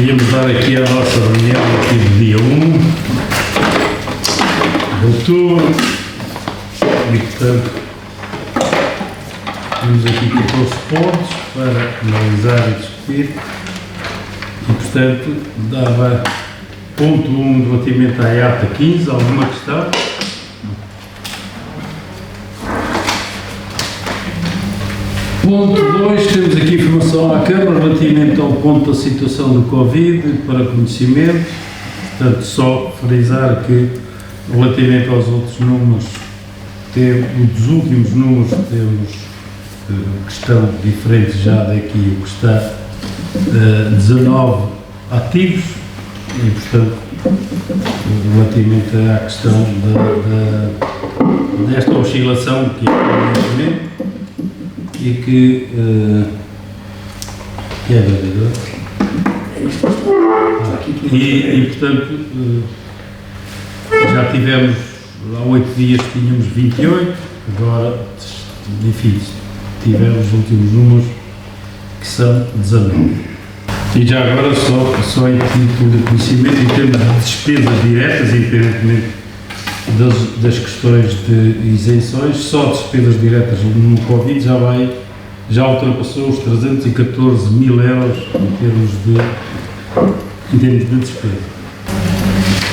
Íamos dar aqui a nossa reunião aqui do dia 1 de outubro e, portanto, temos aqui 14 pontos para analisar e discutir e, portanto, dava ponto 1 relativamente à ata 15, alguma questão? Ponto 2, temos aqui informação à Câmara relativamente ao ponto da situação do Covid para conhecimento, portanto só frisar que relativamente aos outros números, dos últimos números temos que estão diferentes já daqui, o que está 19 ativos e portanto relativamente à questão desta oscilação que é e que é verdadeiro. E portanto, já tivemos, há 8 dias tínhamos 28, agora, enfim, tivemos os últimos números que são 19. E já agora, só em título de conhecimento, em termos de despesas diretas, independentemente das questões de isenções, só despesas diretas no Covid já ultrapassou os 314 mil euros em termos de despesa.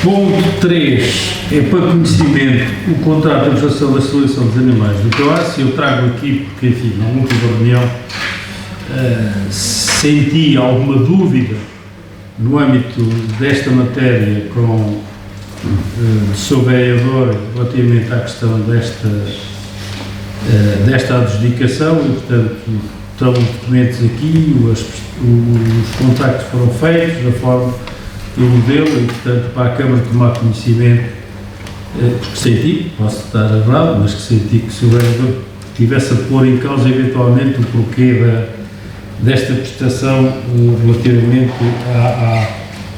Ponto 3 é para conhecimento o contrato de administração da seleção dos animais do COAS. Eu trago aqui porque, enfim, na última reunião senti alguma dúvida no âmbito desta matéria com sou vereador relativamente à questão desta adjudicação e, portanto, estão os documentos aqui, os contactos foram feitos da forma e o modelo e, portanto, para a Câmara tomar conhecimento, porque senti, posso estar errado, mas que senti que se o vereador tivesse a pôr em causa eventualmente o porquê desta prestação relativamente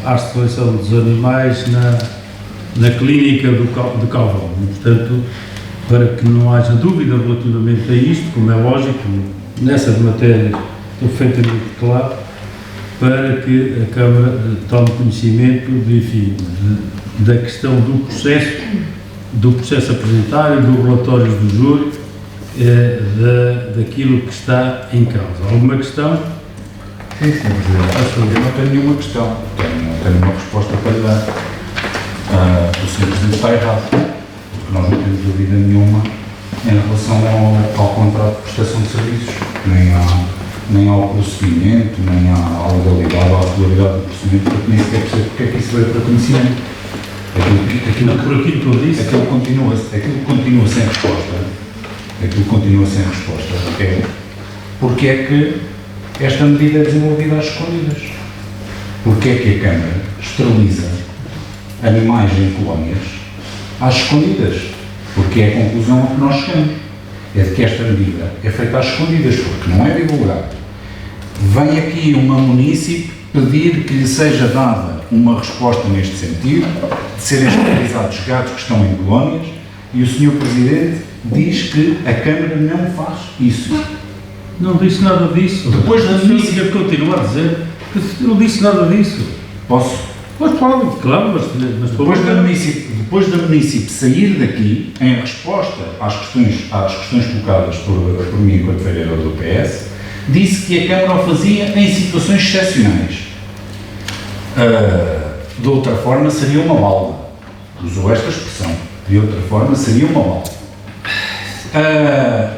à seleção dos animais na clínica de Calvão. Portanto, para que não haja dúvida relativamente a isto, como é lógico, nessa matéria estou perfeitamente claro, para que a Câmara tome conhecimento da questão do processo apresentário, dos relatórios do júri, daquilo que está em causa. Alguma questão? Sim, Sr. Presidente. Eu não tenho nenhuma questão, tenho uma resposta para lhe dar. O Sr. Presidente está errado, porque nós não temos dúvida nenhuma em relação ao contrato de prestação de serviços, nem ao procedimento, nem à legalidade ou à regularidade do procedimento, porque nem sequer percebo porque é que isso veio para conhecimento. Aquilo continua sem resposta. Aquilo continua sem resposta. Porque é que esta medida é desenvolvida às escondidas? Porque é que a Câmara esteriliza animais em colónias às escondidas? Porque é a conclusão a que nós chegamos. É de que esta medida é feita às escondidas, porque não é divulgada. Vem aqui uma munícipe pedir que lhe seja dada uma resposta neste sentido, de serem esterilizados gatos que estão em colónias, e o Sr. Presidente diz que a Câmara não faz isso. Não disse nada disso. Depois da munícipe... continua a dizer que não disse nada disso. Posso? Pois pode, claro, mas depois da munícipe sair daqui, em resposta às questões colocadas por mim enquanto vereador do PS, disse que a Câmara o fazia em situações excepcionais. De outra forma, seria uma balda. Usou esta expressão. De outra forma, seria uma balda.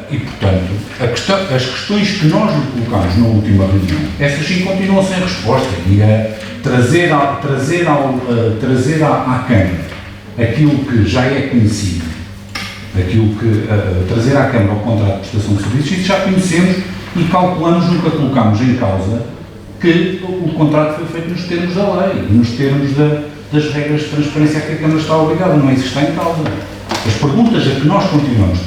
E, portanto, as questões que nós lhe colocámos na última reunião, essas sim continuam sem resposta. E trazer à Câmara aquilo que já é conhecido, trazer à Câmara o contrato de prestação de serviços, isso já conhecemos e calculamos, nunca colocamos em causa que o contrato foi feito nos termos da lei, nos termos das regras de transparência a que a Câmara está obrigada, não é isso que está em causa. As perguntas a que nós continuamos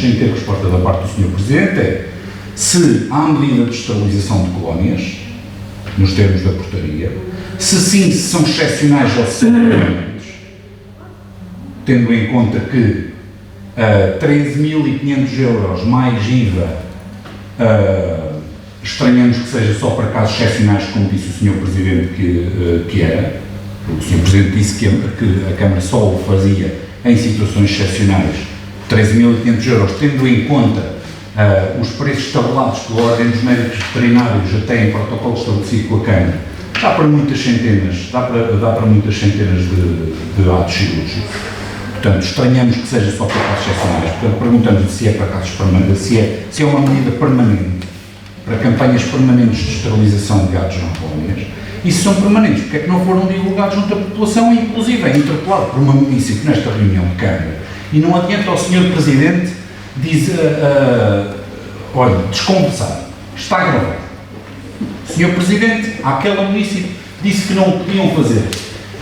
sem ter resposta da parte do Sr. Presidente é se há medida de esterilização de colónias, nos termos da portaria, se sim, se são excepcionais ou se são permanentes, tendo em conta que 13.500 euros mais IVA estranhamos que seja só para casos excepcionais, como disse o Sr. Presidente que era. O Sr. Presidente disse que a Câmara só o fazia em situações excepcionais, 13.500 euros, tendo em conta os preços tabulados pela Ordem dos Médicos Veterinários, até em protocolo estabelecido com a Câmara. Dá para muitas centenas, de atos cirúrgicos. Portanto, estranhamos que seja só para casos excepcionais. Portanto, perguntamos se é para casos permanentes, se é uma medida permanente, para campanhas permanentes de esterilização de gatos não colónias. E se são permanentes, porque é que não foram divulgados junto à população, inclusive é interpelado por uma município nesta reunião de Câmara. E não adianta ao Sr. Presidente olha, desconversar, está gravado. O Sr. Presidente, àquela município, disse que não o podiam fazer.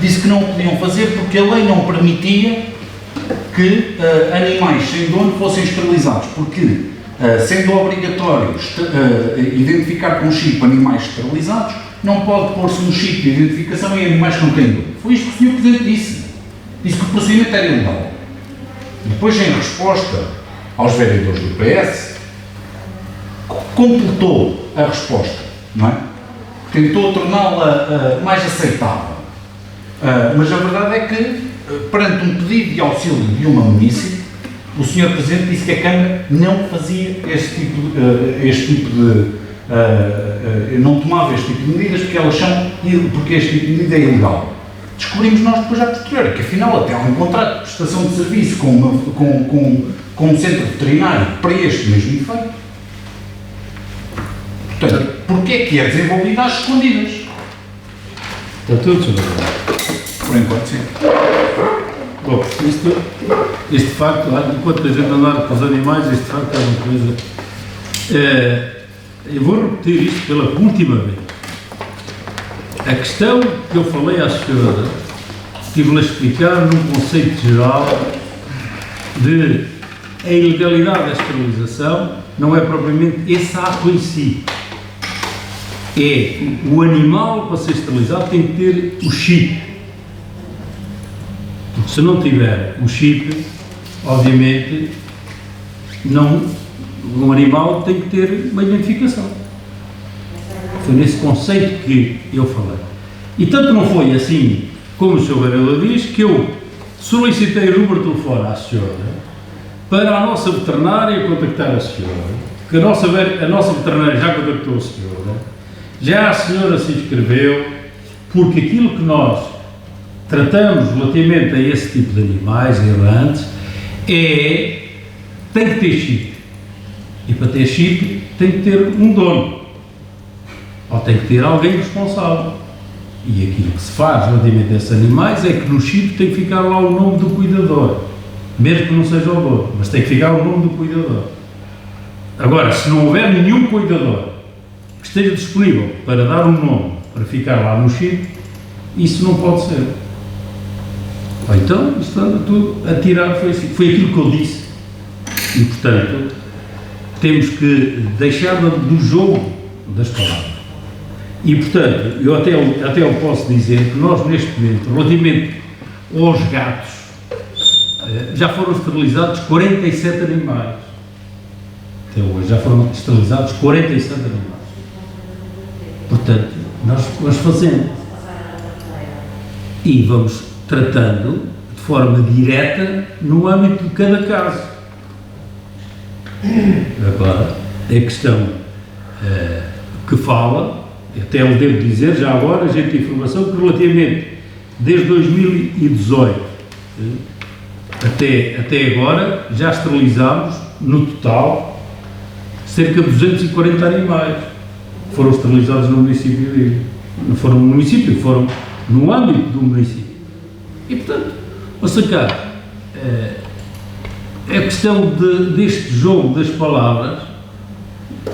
Disse que não o podiam fazer porque a lei não permitia que animais sem dono fossem esterilizados, porque, sendo obrigatório identificar com chip animais esterilizados, não pode pôr-se um chip de identificação em animais que não têm dono. Foi isto que o Sr. Presidente disse. Disse que o procedimento era ilegal. Depois, em resposta aos vereadores do PS, completou a resposta, não é? Tentou torná-la mais aceitável. Mas a verdade é que, perante um pedido de auxílio de uma município, o Sr. Presidente disse que a Câmara não fazia não tomava este tipo de medidas porque este tipo de medida é ilegal. Descobrimos nós depois à posteriori que afinal até há um contrato de prestação de serviço com um centro veterinário para este mesmo efeito. Portanto, porque é que é desenvolvido às escondidas? Está tudo, Sr. Por enquanto, sim. Bom, isto de facto, enquanto a gente andar com os animais, isto de facto é uma coisa. Eu vou repetir isto pela última vez. A questão que eu falei à senhora, estive-lhe a explicar num conceito geral de a ilegalidade da esterilização não é propriamente esse ato em si. É o animal, para ser esterilizado, tem que ter o chip. Porque se não tiver o chip, obviamente, um animal tem que ter uma identificação. Foi nesse conceito que eu falei. E tanto não foi assim, como o Sr. Vereador diz, que eu solicitei o número de telefone à senhora para a nossa veterinária contactar a senhora, que a nossa veterinária já contactou a senhora, já a senhora se inscreveu, porque aquilo que nós tratamos relativamente a esse tipo de animais errantes tem que ter chip. E para ter chip tem que ter um dono. Ou tem que ter alguém responsável. E aquilo que se faz relativamente a esses animais é que no chip tem que ficar lá o nome do cuidador. Mesmo que não seja o dono, mas tem que ficar o nome do cuidador. Agora, se não houver nenhum cuidador que esteja disponível para dar um nome para ficar lá no chip, isso não pode ser. Ou então, isto anda tudo a tirar, foi aquilo que eu disse. E, portanto, temos que deixar do jogo das palavras. E, portanto, eu até posso dizer que nós, neste momento, relativamente aos gatos, já foram esterilizados 47 animais. Até hoje já foram esterilizados 47 animais. Portanto, nós vamos fazendo. E vamos tratando de forma direta no âmbito de cada caso. Agora, a questão que fala, até eu devo dizer, já agora, a gente tem informação que relativamente, desde 2018 até agora, já esterilizámos, no total, cerca de 240 animais. Foram esterilizados no município dele. Não foram no município, foram no âmbito do município. E, portanto, a questão deste jogo das palavras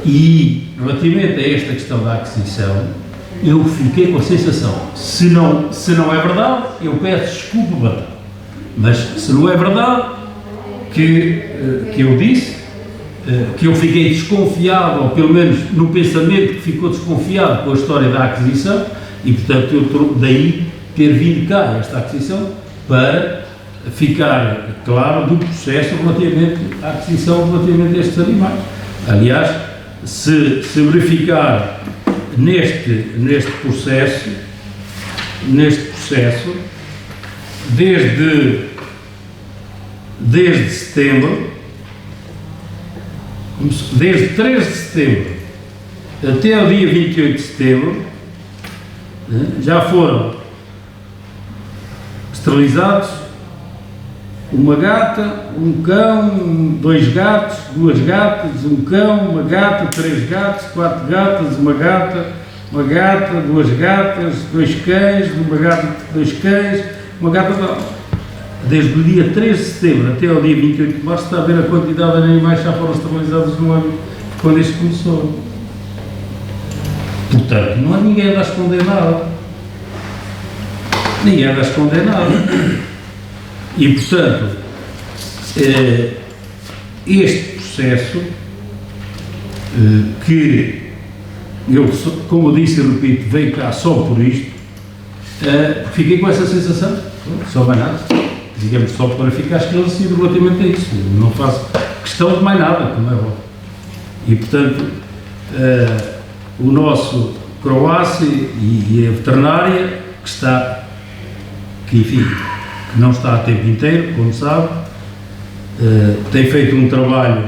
e relativamente a esta questão da aquisição, eu fiquei com a sensação, se não é verdade, eu peço desculpa, mas se não é verdade, que eu disse, que eu fiquei desconfiado, ou pelo menos no pensamento que ficou desconfiado com a história da aquisição, e portanto eu daí ter vindo cá esta aquisição para ficar claro do processo relativamente à aquisição relativamente a estes animais. Aliás, se verificar neste processo, desde setembro, desde 3 de setembro até ao dia 28 de setembro, já foram esterilizados uma gata, um cão, 2 gatos, 2 gatas, um cão, uma gata, 3 gatos, 4 gatas, uma gata, 2 gatas, 2 cães, uma gata, 2 cães, uma gata. Desde o dia 3 de setembro até ao dia 28 de março está a ver a quantidade de animais que já foram esterilizados no ano quando isto começou. Portanto, não há ninguém a dar esconder nada. Ninguém a dar esconder nada. E, portanto, este processo, que eu, como eu disse e repito, veio cá só por isto, fiquei com essa sensação, só mais nada, digamos, só para ficar esclarecido relativamente a isso. Não faço questão de mais nada, como é óbvio. E, portanto, o nosso Croácia e a veterinária, que não está a tempo inteiro, como sabe, tem feito um trabalho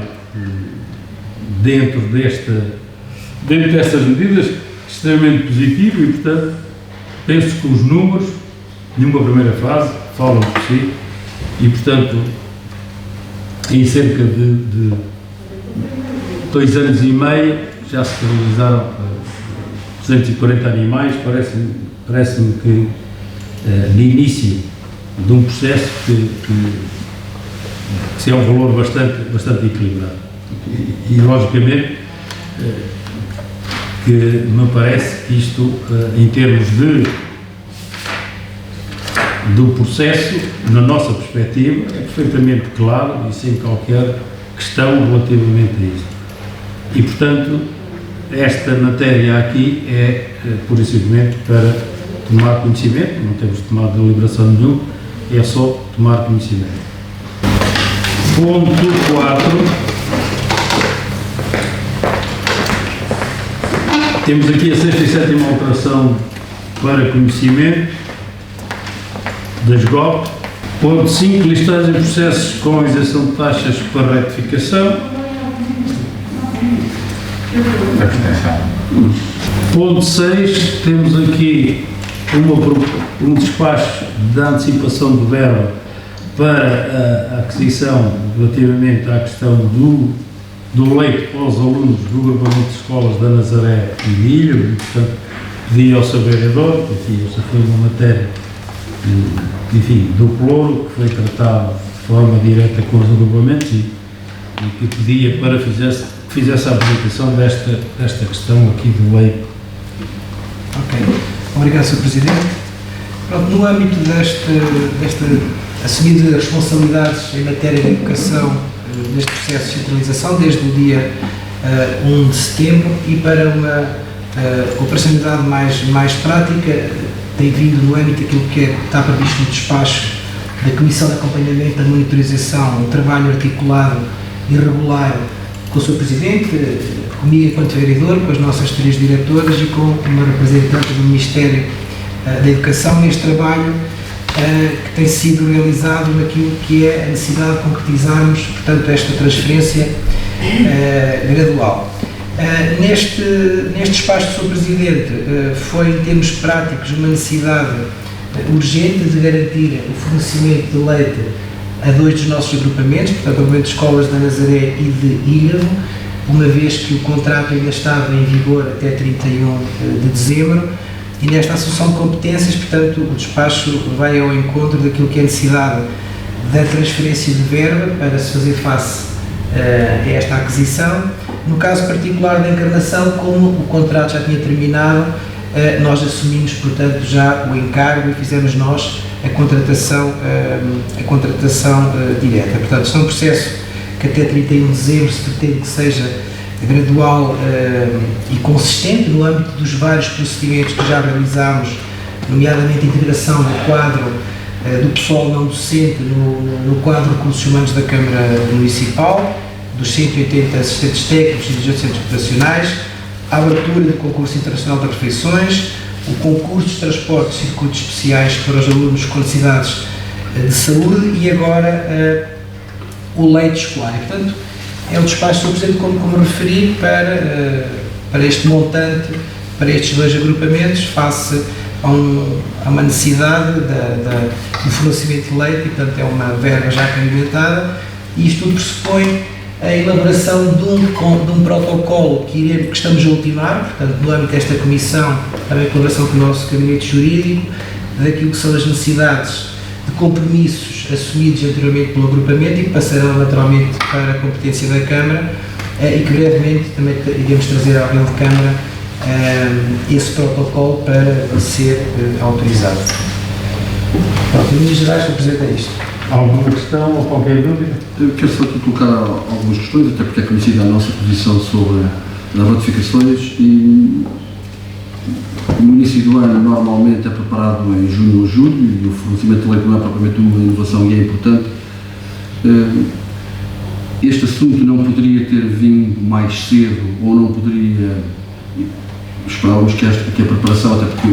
dentro destas medidas extremamente positivo e, portanto, penso que os números, numa primeira fase, falam por si e, portanto, em cerca de 2 anos e meio já se esterilizaram 240 animais, parece-me que de início de um processo que é um valor bastante equilibrado. E logicamente, que me parece que isto, em termos do processo, na nossa perspectiva, é perfeitamente claro e sem qualquer questão relativamente a isto. E, portanto, esta matéria aqui é, pura e simplesmente, para tomar conhecimento, não temos tomado deliberação nenhuma, é só tomar conhecimento. Ponto 4. Temos aqui a 6ª e 7ª alteração para conhecimento das GOP. Ponto 5. Listagem de processos com isenção de taxas para retificação. Ponto 6. Temos aqui um despacho de antecipação de verba para a aquisição relativamente à questão do leite para os alunos do agrupamento de escolas da Nazaré e de Ilha, e, portanto, pedi ao seu vereador, enfim, esta foi uma matéria, enfim, do ploro, que foi tratado de forma direta com os agrupamentos e que pedia para que fizesse a apresentação desta questão aqui do leite. Ok. Obrigado, Sr. Presidente. Pronto, no âmbito desta assumida de responsabilidades em matéria de educação neste processo de centralização, desde o dia 1 de setembro, e para uma operacionalidade mais prática, tem vindo no âmbito daquilo que está previsto no despacho da Comissão de Acompanhamento da Monitorização, um trabalho articulado e regular com o Sr. Presidente, comigo enquanto vereador, com as nossas 3 diretoras e com uma representante do Ministério da Educação, neste trabalho que tem sido realizado naquilo que é a necessidade de concretizarmos, portanto, esta transferência gradual. Neste espaço do Sr. Presidente, foi, em termos práticos, uma necessidade urgente de garantir o fornecimento de leite a 2 dos nossos agrupamentos, portanto, o agrupamento de escolas da Nazaré e de Ilhavo, uma vez que o contrato ainda estava em vigor até 31 de dezembro, e nesta assunção de competências, portanto, o despacho vai ao encontro daquilo que é a necessidade da transferência de verba para se fazer face a esta aquisição. No caso particular da Encarnação, como o contrato já tinha terminado, nós assumimos, portanto, já o encargo e fizemos nós a contratação direta. Portanto, isto é um processo que até 31 de dezembro se pretende que seja gradual e consistente no âmbito dos vários procedimentos que já realizámos, nomeadamente a integração do quadro do pessoal não docente no quadro de recursos humanos da Câmara Municipal, dos 180 assistentes técnicos e dirigentes de centros operacionais, a abertura do concurso internacional de refeições, o concurso de transportes e circuitos especiais para os alunos com necessidades de saúde e agora o leite escolar. E, portanto, é um despacho, Sr. Presidente, como referi, para este montante, para estes dois agrupamentos, face a uma necessidade do fornecimento de leite, e, portanto, é uma verba já cumprimentada, e isto tudo pressupõe a elaboração de um protocolo que estamos a ultimar, portanto, no âmbito desta comissão, também em colaboração com o nosso gabinete jurídico, daquilo que são as necessidades de compromissos assumidos anteriormente pelo agrupamento e que passarão naturalmente para a competência da Câmara, e que brevemente também iremos trazer à reunião de Câmara esse protocolo para ser autorizado. Pronto, em linhas gerais, Sr. Presidente, é isto. Alguma questão ou qualquer dúvida? Eu quero só aqui colocar algumas questões, até porque é conhecida a nossa posição sobre as ratificações, e o início do ano normalmente é preparado em junho ou julho, e o fornecimento de leite não é propriamente uma inovação e é importante. Este assunto não poderia ter vindo mais cedo, ou não poderia, esperávamos que a preparação, até porque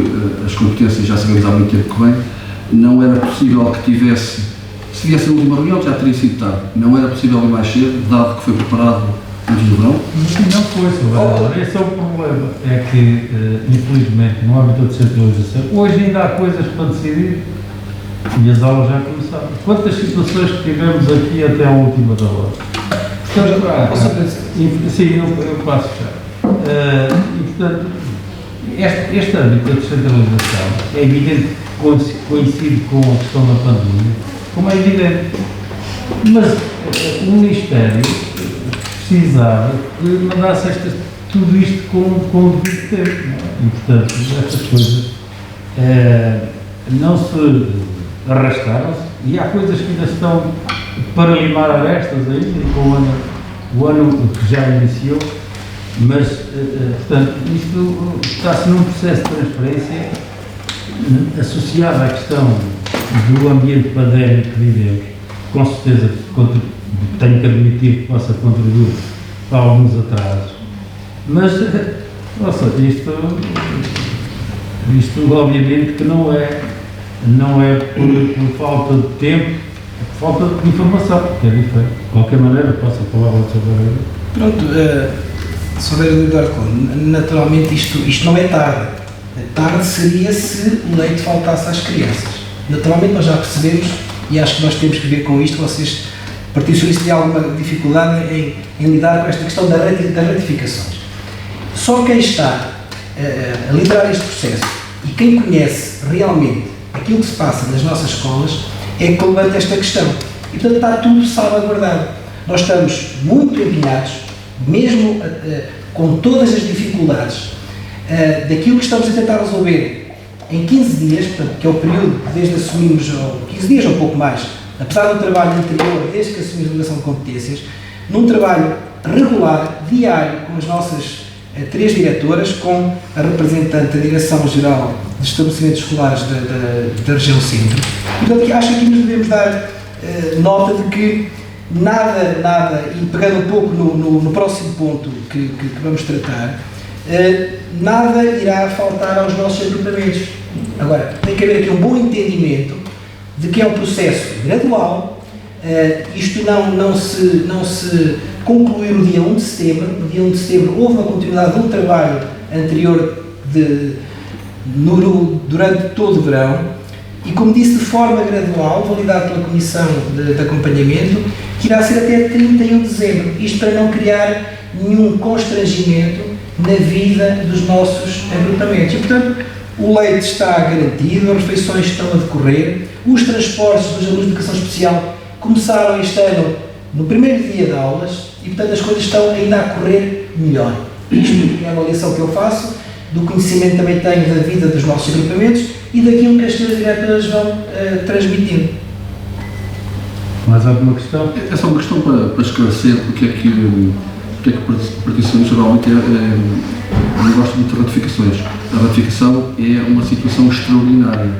as competências já sabemos há muito tempo que vem, não era possível que tivesse. Se viesse a última reunião já teria sido tarde. Não era possível ir mais cedo, dado que foi preparado antes do verão? Não foi, Sr. Vereador. Esse é o problema. É que, infelizmente, no âmbito da descentralização, hoje ainda há coisas para decidir e as aulas já começaram. Quantas situações que tivemos aqui até à última da hora? Portanto, sim, eu passo já. E, portanto, este âmbito da descentralização é evidente que coincide com a questão da pandemia, como é evidente, mas o Ministério precisava que mandasse tudo isto com o devido tempo, não é? E, portanto, estas coisas não se arrastaram-se, e há coisas que ainda estão para limar arestas ainda, com o ano que já iniciou, mas, portanto, isto está-se num processo de transferência associado à questão do ambiente pandémico que vivemos, com certeza tenho que admitir que possa contribuir para alguns atrasos, mas, isto obviamente que não é por falta de tempo, é por falta de informação, porque é diferente. De qualquer maneira, passo a palavra ao Sr. Vereador. Pronto, Sr. Vereador Eduardo Conde, naturalmente isto não é tarde. Tarde seria se o leite faltasse às crianças. Naturalmente nós já percebemos, e acho que nós temos que ver com isto, vocês, o Partido Socialista, tem alguma dificuldade em lidar com esta questão das ratificações. Só quem está a liderar este processo e quem conhece realmente aquilo que se passa nas nossas escolas é que levanta esta questão. E, portanto, está tudo salvaguardado. Nós estamos muito empenhados, mesmo com todas as dificuldades, daquilo que estamos a tentar resolver em 15 dias, portanto, que é o período desde assumimos, 15 dias ou um pouco mais, apesar do trabalho anterior, desde que assumimos a delegação de competências, num trabalho regular, diário, com as nossas 3 diretoras, com a representante da Direção-Geral dos Estabelecimentos Escolares da região centro. Portanto, acho que nos devemos dar nota de que nada, e pegando um pouco no próximo ponto que vamos tratar, nada irá faltar aos nossos agrupamentos. Agora, tem que haver aqui um bom entendimento de que é um processo gradual. Isto não se concluiu no dia 1 de setembro. No dia 1 de setembro houve uma continuidade de um trabalho anterior durante todo o verão e, como disse, de forma gradual, validado pela Comissão de Acompanhamento, que irá ser até 31 de dezembro. Isto para não criar nenhum constrangimento na vida dos nossos agrupamentos. E, portanto, o leite está garantido, as refeições estão a decorrer, os transportes dos alunos de educação especial começaram este ano no primeiro dia de aulas e, portanto, as coisas estão ainda a correr melhor. Isto é a avaliação que eu faço, do conhecimento que também tenho da vida dos nossos agrupamentos e daquilo que as senhoras diretoras vão transmitindo. Mais alguma questão? É só uma questão para esclarecer porque é que o Partido Socialista geralmente não gosta muito de ratificações. A ratificação é uma situação extraordinária,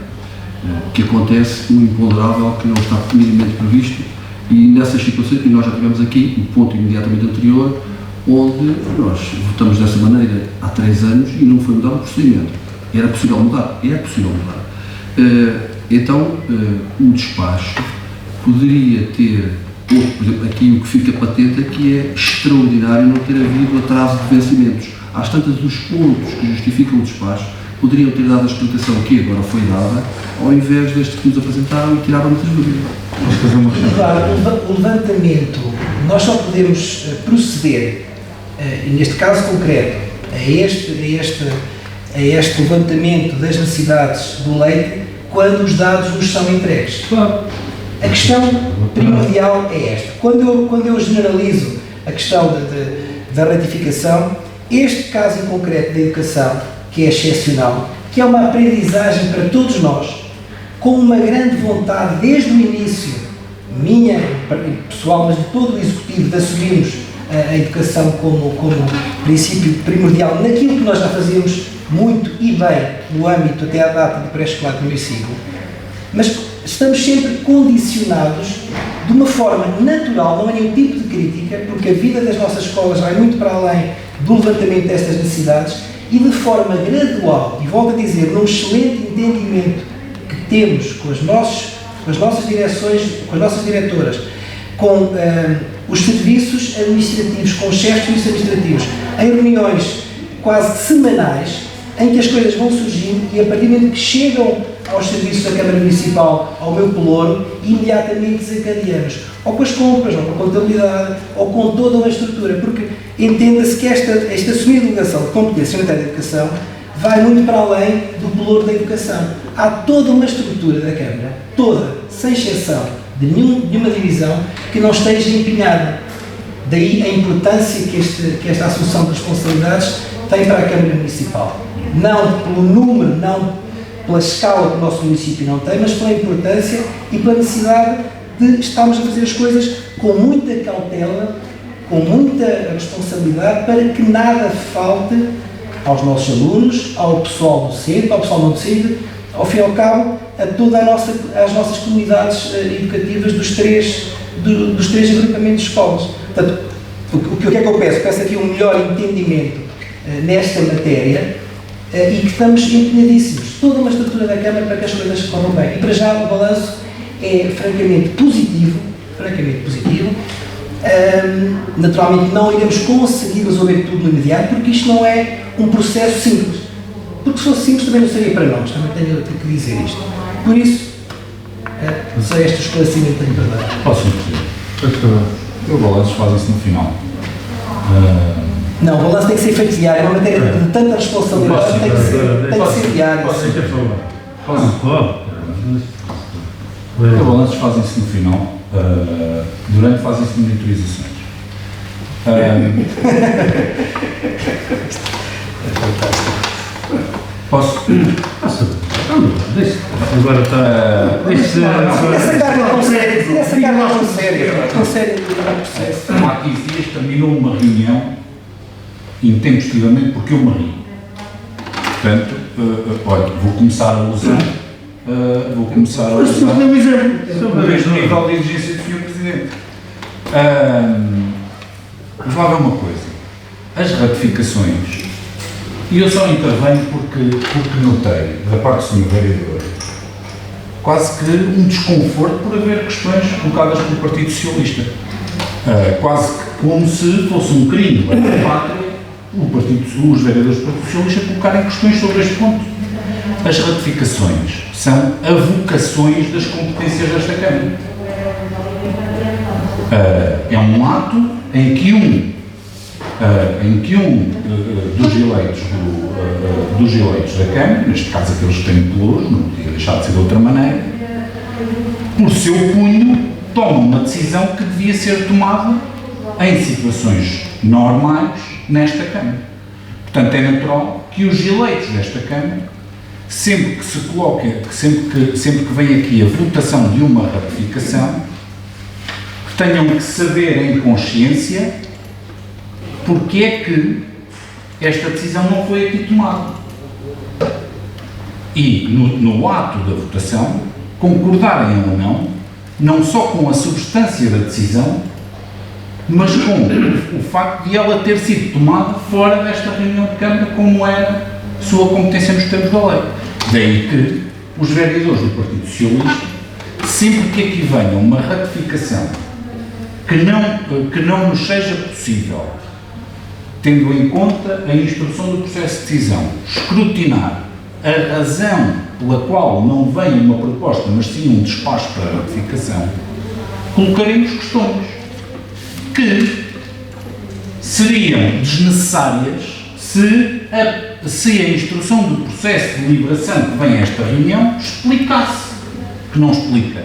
que acontece, um imponderável que não está minimamente previsto E nessas situações, e nós já tivemos aqui um ponto imediatamente anterior, onde nós votamos dessa maneira há 3 anos e não foi mudado o procedimento. Era possível mudar? Era possível mudar. Então, o despacho poderia ter, por exemplo, aqui o que fica patente é que é extraordinário não ter havido atraso de vencimentos. Às tantas, os pontos que justificam o despacho poderiam ter dado a explicação que agora foi dada, ao invés deste que nos apresentaram e tiraram muitas dúvidas. O levantamento, nós só podemos proceder, e neste caso concreto, a este levantamento das necessidades do leite quando os dados nos são entregues. A questão primordial é esta. Quando eu generalizo a questão da ratificação, este caso em concreto da educação, que é excepcional, que é uma aprendizagem para todos nós, com uma grande vontade desde o início, minha, pessoal, mas de todo o executivo, de assumirmos a educação como princípio primordial naquilo que nós já fazíamos muito e bem no âmbito até à data de pré-escolar primeiro ciclo, mas estamos sempre condicionados de uma forma natural, não há nenhum tipo de crítica, porque a vida das nossas escolas vai muito para além do levantamento destas necessidades e de forma gradual, e volto a dizer, num excelente entendimento que temos com as nossas direções, com as nossas diretoras, com os serviços administrativos, com os chefes administrativos, em reuniões quase semanais, em que as coisas vão surgindo e a partir do momento que chegam aos serviços da Câmara Municipal, ao meu pelouro, imediatamente desencadeamos, ou com as compras, ou com a contabilidade, ou com toda uma estrutura, porque entenda-se que esta assumir delegação de competência em matéria de educação vai muito para além do pelouro da educação. Há toda uma estrutura da Câmara, toda, sem exceção de nenhuma divisão, que não esteja empenhada. Daí a importância que esta assunção de responsabilidades tem para a Câmara Municipal. Não pelo número, não pela escala que o nosso município não tem, mas pela importância e pela necessidade de estarmos a fazer as coisas com muita cautela, com muita responsabilidade, para que nada falte aos nossos alunos, ao pessoal docente, ao pessoal não docente, ao fim e ao cabo, a todas as nossas comunidades educativas dos três agrupamentos de escolas. Portanto, o que é que eu peço? Peço aqui um melhor entendimento nesta matéria e que estamos empenhadíssimos. Toda uma estrutura da Câmara para que as coisas corram bem. E para já o balanço é francamente positivo. Naturalmente não iremos conseguir resolver tudo no imediato, porque isto não é um processo simples. Porque se fosse simples também não seria para nós, também tenho que dizer isto. Por isso, só este esclarecimento tenho para dar. Posso dizer? O balanço faz-se no final. Não, o balanço tem que ser feito diário, é uma matéria de tanta responsabilidade, tem que ser diário. Os balanços fazem-se no final, durante fazem-se monitorizações. Posso? Agora está. Essa carga tão séria, tão séria do processo. Há 15 dias terminou uma reunião intempestivamente porque eu me ri. Portanto, olha, vou começar a usar. Uma vez no nível de exigência do Sr. Presidente. Vou falar uma coisa. As ratificações, e eu só intervenho porque notei, da parte do Sr. Vereador, quase que um desconforto por haver questões colocadas pelo Partido Socialista. Quase que como se fosse um crime para a pátria os vereadores do Partido Socialista colocarem questões sobre este ponto. As ratificações são avocações das competências desta Câmara. É um ato em que um dos eleitos da Câmara, neste caso aqueles que têm pelouros, não podia deixar de ser de outra maneira, por seu punho, toma uma decisão que devia ser tomada em situações normais nesta Câmara. Portanto, é natural que os eleitos desta Câmara, sempre que se coloca, sempre que vem aqui a votação de uma ratificação, tenham que saber em consciência porque é que esta decisão não foi aqui tomada. E no ato da votação, concordarem ou não não só com a substância da decisão, mas com o facto de ela ter sido tomada fora desta reunião de Câmara, como era sua competência nos termos da lei. Daí que os vereadores do Partido Socialista, sempre que aqui venha uma ratificação que não nos seja possível, tendo em conta a instrução do processo de decisão, escrutinar a razão pela qual não vem uma proposta, mas sim um despacho para ratificação, colocaremos questões que seriam desnecessárias se a instrução do processo de deliberação que vem a esta reunião explicasse, que não explica.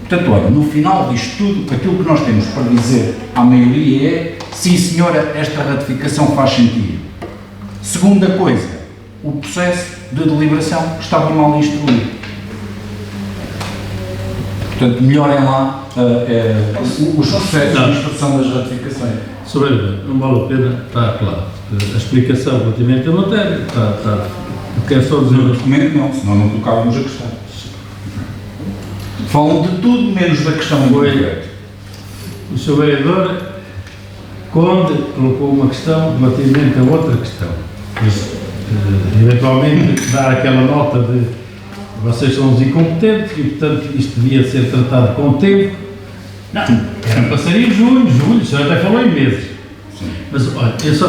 Portanto, olha, no final disto tudo, aquilo que nós temos para dizer à maioria é: sim senhora, esta ratificação faz sentido. Segunda coisa, o processo de deliberação estava mal instruído. Portanto, melhorem lá os processos de instrução das ratificações. Sobre não vale a pena, está claro. A explicação relativamente à matéria, está. Quero só dizer. No documento não, senão não colocávamos a questão. Falam de tudo menos da questão do direito. O Sr. Vereador Conde colocou uma questão relativamente a outra questão. Eventualmente dar aquela nota de vocês são os incompetentes e, portanto, isto devia ser tratado com tempo. Não, era para ser em julho, o senhor até falou em meses. Sim. Mas, olha, eu só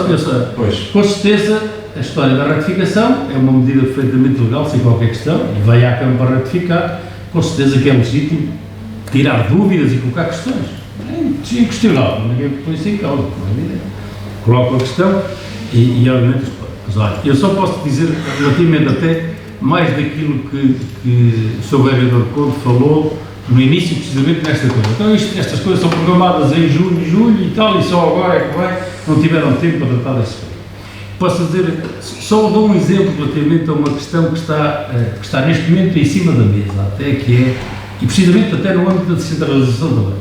pois. com certeza, a história da ratificação é uma medida perfeitamente legal, sem qualquer questão, e vai à Câmara para ratificar, com certeza que é legítimo tirar dúvidas e colocar questões. É inquestionável, ninguém põe isso em causa, não é evidente. Coloco a questão e obviamente, mas olha, eu só posso dizer relativamente até mais daquilo que o Sr. Vereador Conde falou no início, precisamente nesta coisa. Então estas coisas são programadas em junho, julho e tal, e só agora é que vai, não tiveram tempo para tratar dessas coisas. Posso dizer, só dou um exemplo relativamente a uma questão que está neste momento em cima da mesa, até que é, e precisamente até no âmbito da descentralização da lei,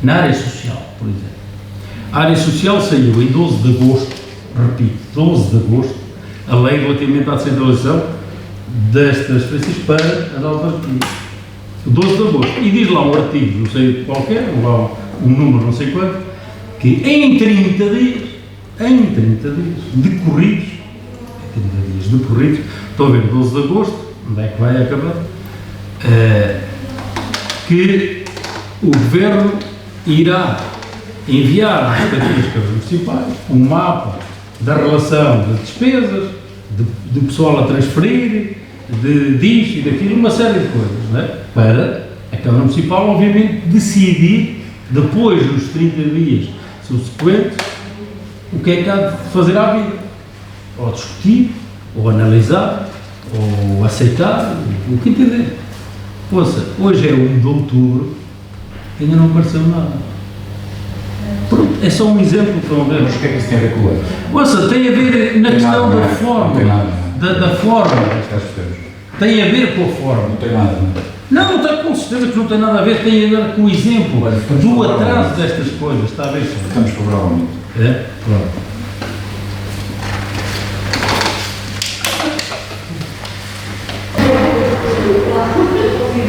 na área social, por exemplo. A área social saiu em 12 de agosto, repito, 12 de agosto, a lei relativamente à descentralização das transferências para as autarquias. 12 de agosto. E diz lá um artigo, não sei qualquer, lá um número não sei quanto, que em 30 dias, decorridos, estão a ver, 12 de agosto, onde é que vai acabar, que o Governo irá enviar às respectivas câmaras municipais um mapa da relação de despesas, de pessoal a transferir, disto e daquilo, uma série de coisas, não é? Para a Câmara Municipal, obviamente, decidir, depois dos 30 dias subsequentes, o que é que há de fazer à vida. Ou discutir, ou analisar, ou aceitar, o que entender. Ouça, hoje é 1 de outubro, ainda não apareceu nada. Pronto, é só um exemplo para não ver. Mas o que é que isso tem a ver com o outro? Ouça, tem a ver na questão da forma. Não tem nada. Da forma. Tem a ver com a forma. Não tem nada. Não tem, com certeza que não tem nada a ver, tem a ver com o exemplo do atraso destas coisas, está a ver? Estamos favoravelmente. É? Pronto.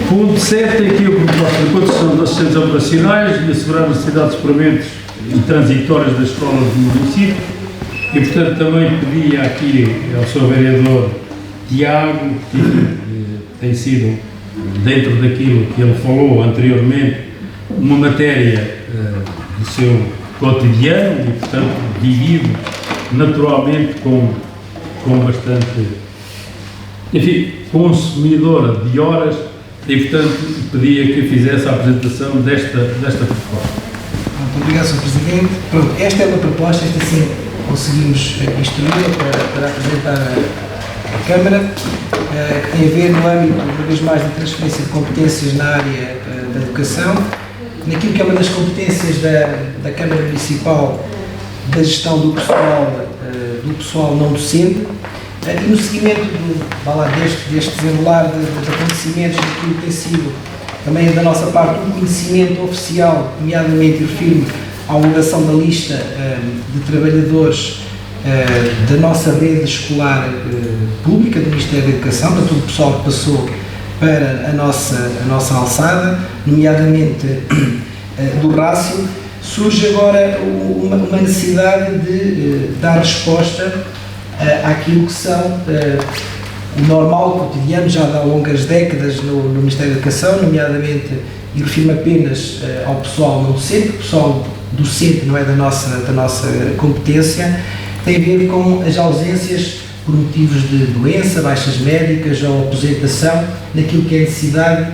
Ponto 7 tem aqui a proposta de construção das assistentes operacionais e assegurar a necessidade de experimentos e transitórios das escolas do município. E, portanto, também pedi aqui ao Sr. Vereador Tiago, que tem sido, dentro daquilo que ele falou anteriormente, uma matéria do seu cotidiano e, portanto, vivido naturalmente com bastante, enfim, consumidora de horas e, portanto, pedia que fizesse a apresentação desta proposta. Obrigado, Sr. Presidente. Pronto, esta é uma proposta, esta sim conseguimos instruí-la para apresentar à Câmara. Tem a ver no âmbito, uma vez mais, de transferência de competências na área da educação, naquilo que é uma das competências da Câmara Municipal da gestão do pessoal não docente, e no seguimento deste desenrolar de acontecimentos, daquilo que tem sido também da nossa parte um conhecimento oficial, nomeadamente refiro-me à elaboração da lista de trabalhadores da nossa rede escolar pública do Ministério da Educação, para todo o pessoal que passou para a nossa alçada, nomeadamente do rácio, surge agora uma necessidade de dar resposta àquilo que são o normal cotidiano, já há longas décadas no Ministério da Educação, nomeadamente, e refiro-me apenas ao pessoal não docente, o pessoal docente não é da nossa competência, tem a ver com as ausências por motivos de doença, baixas médicas ou aposentação, naquilo que é necessidade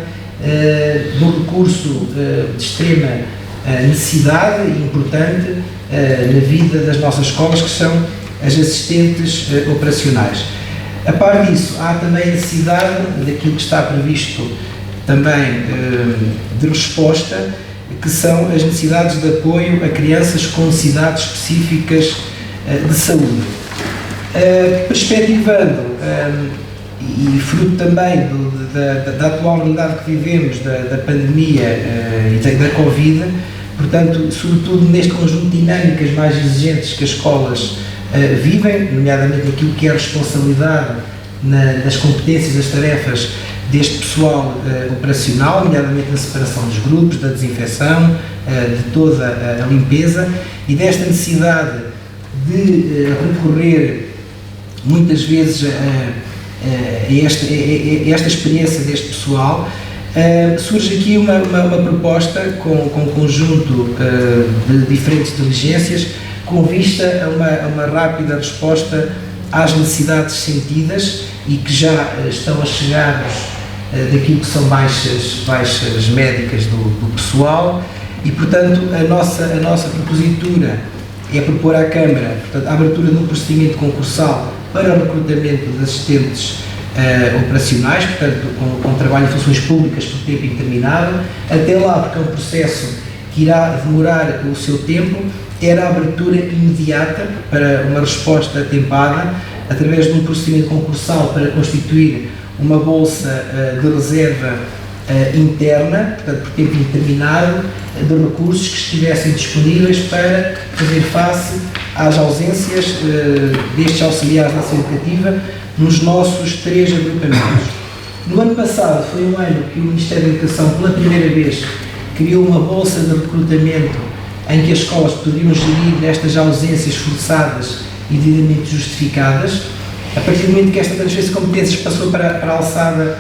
de um recurso de extrema necessidade e importante na vida das nossas escolas, que são as assistentes operacionais. A par disso, há também a necessidade daquilo que está previsto também de resposta, que são as necessidades de apoio a crianças com necessidades específicas de saúde. Perspectivando e fruto também da atual realidade que vivemos, da pandemia e da Covid, portanto, sobretudo neste conjunto de dinâmicas mais exigentes que as escolas vivem, nomeadamente naquilo que é a responsabilidade das competências, das tarefas deste pessoal operacional, nomeadamente na separação dos grupos, da desinfecção, de toda a limpeza, e desta necessidade de recorrer muitas vezes a esta experiência deste pessoal, surge aqui uma proposta com um conjunto de diferentes diligências com vista a uma rápida resposta às necessidades sentidas e que já estão a chegar daquilo que são baixas médicas do pessoal, e portanto a nossa propositura é propor à Câmara, portanto, a abertura de um procedimento concursal para o recrutamento de assistentes operacionais, portanto com trabalho em funções públicas por tempo indeterminado, até lá, porque é um processo que irá demorar o seu tempo, era a abertura imediata para uma resposta atempada, através de um procedimento concursal para constituir uma bolsa de reserva interna, portanto por tempo indeterminado, de recursos que estivessem disponíveis para fazer face às ausências destes auxiliares da ação educativa nos nossos 3 agrupamentos. No ano passado foi um ano que o Ministério da Educação, pela primeira vez, criou uma bolsa de recrutamento em que as escolas poderiam gerir estas ausências forçadas e devidamente justificadas. A partir do momento que esta transferência de competências passou para a alçada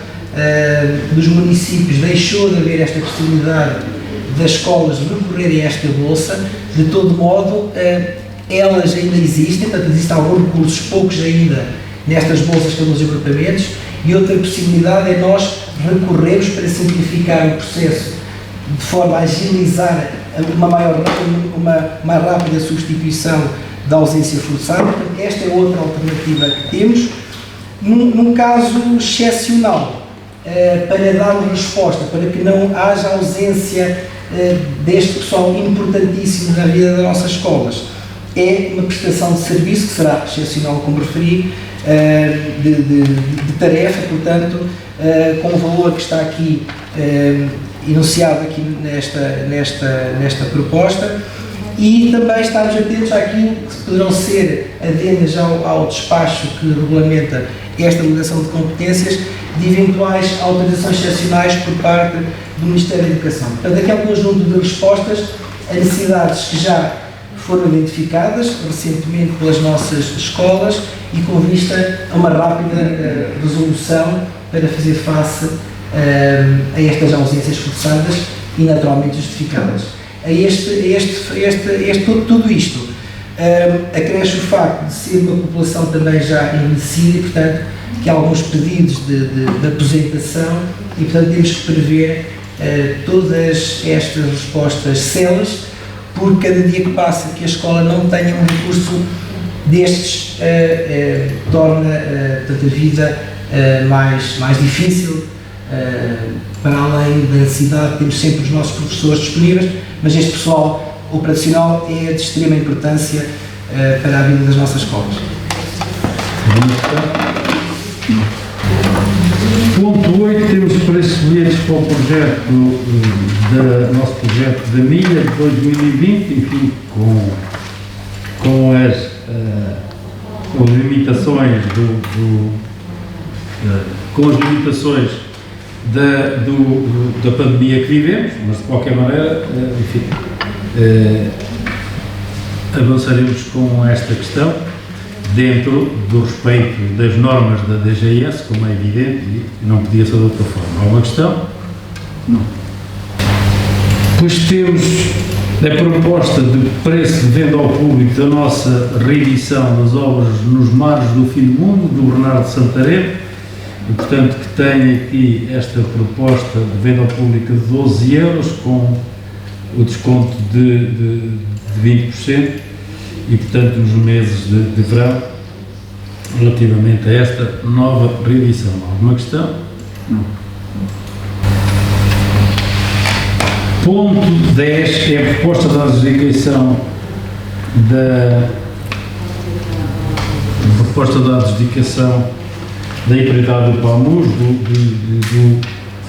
dos municípios, deixou de haver esta possibilidade das escolas recorrerem a esta bolsa. De todo modo, elas ainda existem, portanto existem alguns recursos, poucos ainda, nestas bolsas que estão nos agrupamentos, e outra possibilidade é nós recorrermos para simplificar o processo de forma a agilizar uma mais rápida substituição da ausência forçada. Portanto, esta é outra alternativa que temos, num caso excepcional, para dar uma resposta, para que não haja ausência deste pessoal importantíssimo na vida das nossas escolas. É uma prestação de serviço que será excepcional, como referi, de tarefa, portanto, com o valor que está aqui enunciado aqui nesta proposta, e também estamos atentos àquilo que poderão ser adendas ao despacho que regulamenta esta delegação de competências, de eventuais autorizações excepcionais por parte do Ministério da Educação. Portanto, aqui há um conjunto de respostas a necessidades que já foram identificadas recentemente pelas nossas escolas e com vista a uma rápida resolução para fazer face a estas ausências forçadas e naturalmente justificadas. Tudo isto acresce o facto de ser uma população também já envelhecida e, portanto, que há alguns pedidos de aposentação e, portanto, temos que prever todas estas respostas celas, porque cada dia que passa que a escola não tenha um recurso destes torna a vida mais difícil, para além da necessidade de termos sempre os nossos professores disponíveis, mas este pessoal operacional é de extrema importância para a vida das nossas escolas. Ponto 8, temos os preços bilhetes para o nosso projeto da milha de 2020, enfim, com as limitações da pandemia que vivemos, mas de qualquer maneira, enfim, avançaremos com esta questão dentro do respeito das normas da DGS, como é evidente, e não podia ser de outra forma. Há uma questão? Não. Pois temos a proposta de preço de venda ao público da nossa reedição das obras Nos Mares do Fim do Mundo, do Bernardo Santarém, e portanto que tem aqui esta proposta de venda ao público de 12 euros com o desconto de 20% e portanto nos meses de verão relativamente a esta nova reedição. Alguma questão? Não. Ponto 10 é a proposta de adjudicação da empreitada do PAMUS,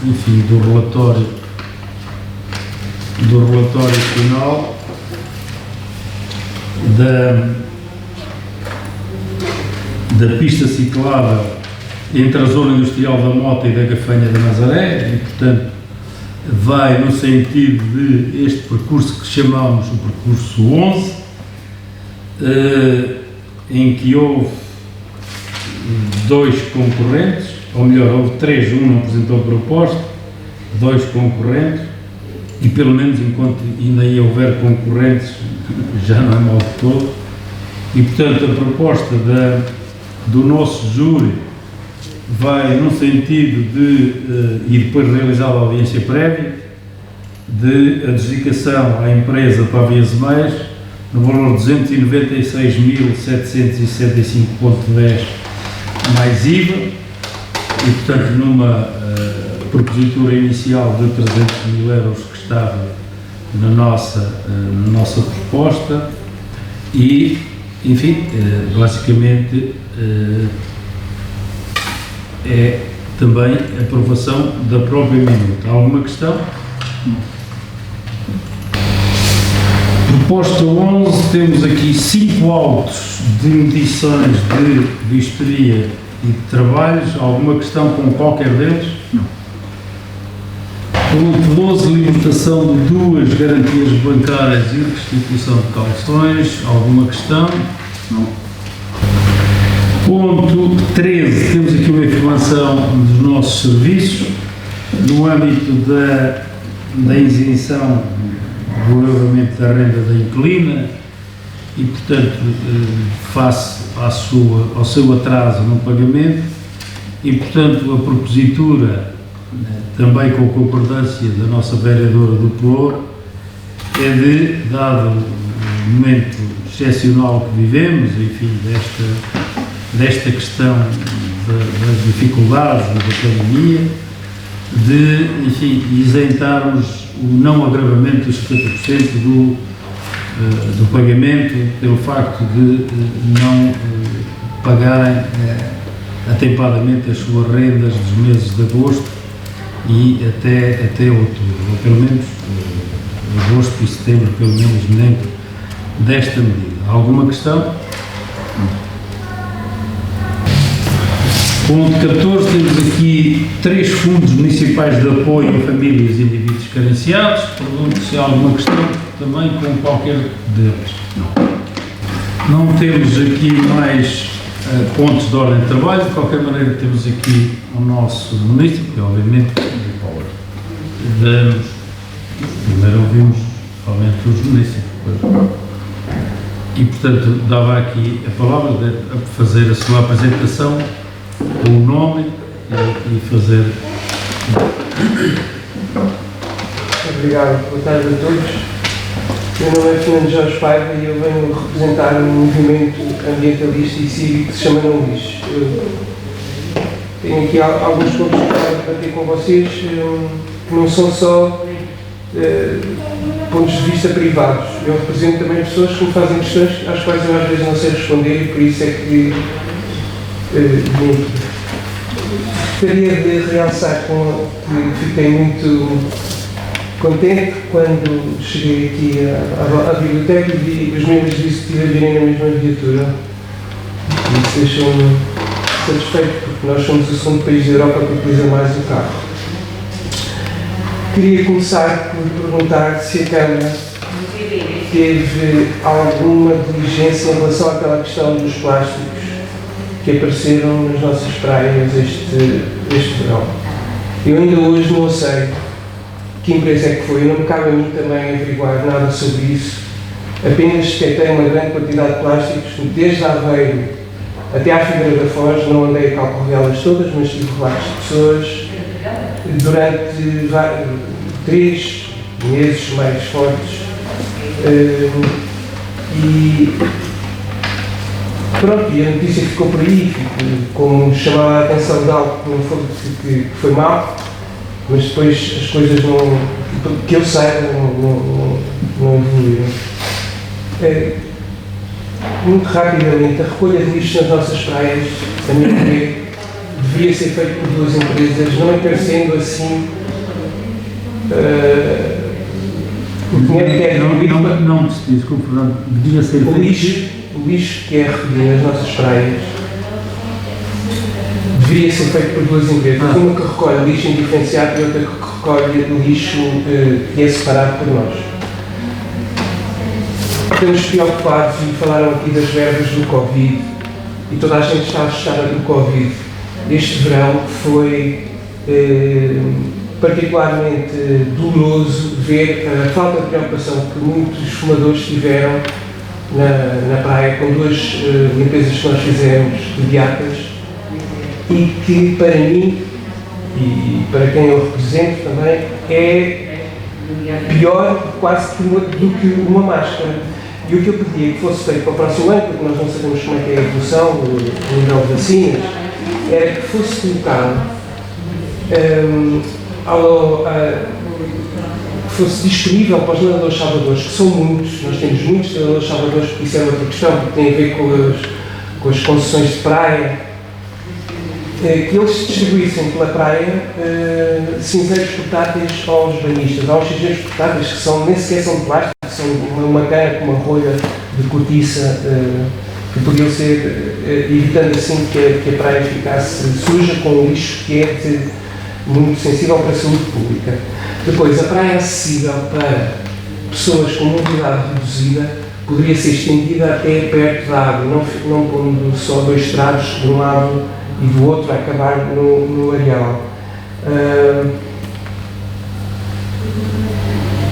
enfim, do relatório final da pista ciclável entre a zona industrial da Mota e da Gafanha da Nazaré, e portanto vai no sentido de este percurso que chamamos o percurso 11, em que houve 2 concorrentes, ou melhor, houve 3, um não apresentou proposta, 2 concorrentes, e pelo menos enquanto ainda aí houver concorrentes, já não é mal de todo, e portanto a proposta do nosso júri vai no sentido de, e depois realizada a audiência prévia, de adjudicação à empresa Pavias Meias, no valor de 296.765,10 mais IVA, e portanto numa propositura inicial de 300 mil euros que estava na nossa proposta, e enfim, basicamente é também a aprovação da própria minuta. Alguma questão? Proposta 11, temos aqui 5 autos de medições de vistoria e de trabalhos. Alguma questão com qualquer deles? Não. Ponto 12, libertação de 2 garantias bancárias e restituição de calções. Alguma questão? Não. Ponto 13, temos aqui uma informação dos nossos serviços no âmbito da isenção do elevamento da renda da inquilina e, portanto, face ao seu atraso no pagamento e, portanto, a propositura, também com a concordância da nossa vereadora do Pelour, é de, dado o momento excepcional que vivemos, enfim, desta questão das dificuldades da pandemia, de, enfim, isentarmos o não agravamento dos 70% do pagamento pelo facto de não pagarem atempadamente as suas rendas dos meses de agosto e até outubro, ou pelo menos agosto e setembro, pelo menos dentro desta medida. Alguma questão? Ponto 14, temos aqui 3 fundos municipais de apoio a famílias e indivíduos carenciados. Pergunto se há alguma questão também com qualquer deles. Não temos aqui mais pontos de ordem de trabalho. De qualquer maneira, temos aqui o nosso ministro, que obviamente primeiro ouvimos realmente os ministros. E, portanto, dava aqui a palavra a fazer a sua apresentação com o nome e fazer. Obrigado, boa tarde a todos. Meu nome é Fernando Jorge Paiva e eu venho representar um movimento ambientalista e cívico que se chama Não Lixo. Eu tenho aqui alguns pontos para debater com vocês que não são só pontos de vista privados. Eu represento também pessoas que me fazem questões às quais eu às vezes não sei responder e por isso é que gostaria de realçar que fiquei muito contente quando cheguei aqui à biblioteca e vi os membros do Executivo virem na mesma viatura. Isso deixou-me satisfeito, porque nós somos o segundo país da Europa que utiliza mais o carro. queria começar por perguntar se a Câmara teve alguma diligência em relação àquela questão dos plásticos que apareceram nas nossas praias este verão. Eu ainda hoje não sei que empresa é que foi, não me cabe a mim também averiguar nada sobre isso. Apenas detectei uma grande quantidade de plásticos, desde Aveiro até à Figueira da Foz. Não andei a calcorreá-las todas, mas tive relatos de pessoas durante 3 meses mais fortes. E pronto, e a notícia ficou por aí, como chamava a atenção de algo que foi mal, mas depois as coisas não, que eu saiba, não evoluíram. Muito rapidamente, a recolha de lixo nas nossas praias, a minha ver, devia ser feita por 2 empresas, não me parecendo assim o dinheiro que é não se diz, como Fernando, devia ser feito. O lixo que é recolhido nas nossas praias deveria ser feito por 2 empresas, uma que recolhe lixo indiferenciado e outra que recolhe lixo que é separado por nós. Estamos preocupados e falaram aqui das verbas do Covid e toda a gente está assustada do Covid. Este verão foi particularmente doloroso ver a falta de preocupação que muitos fumadores tiveram na praia com 2 limpezas que nós fizemos imediatas e que para mim e para quem eu represento também é pior quase do que uma máscara. E o que eu pedia que fosse feito para o próximo ano, porque nós não sabemos como é que é a evolução no nível de vacinas, era que fosse colocado, que fosse disponível para os nadadores salvadores, que são muitos, nós temos muitos nadadores salvadores, porque isso é outra questão, porque tem a ver com as concessões de praia, que eles distribuíssem pela praia cinzeiros portáteis aos banhistas. Há uns cinzeiros portáteis que nem sequer são de plástico, são uma cana com uma rolha de cortiça, que podiam ser, evitando assim que a praia ficasse suja com um lixo que é muito sensível para a saúde pública. Depois, a praia acessível para pessoas com mobilidade reduzida poderia ser estendida até perto da água, não pondo só 2 estrados de um lado e do outro a acabar no areal.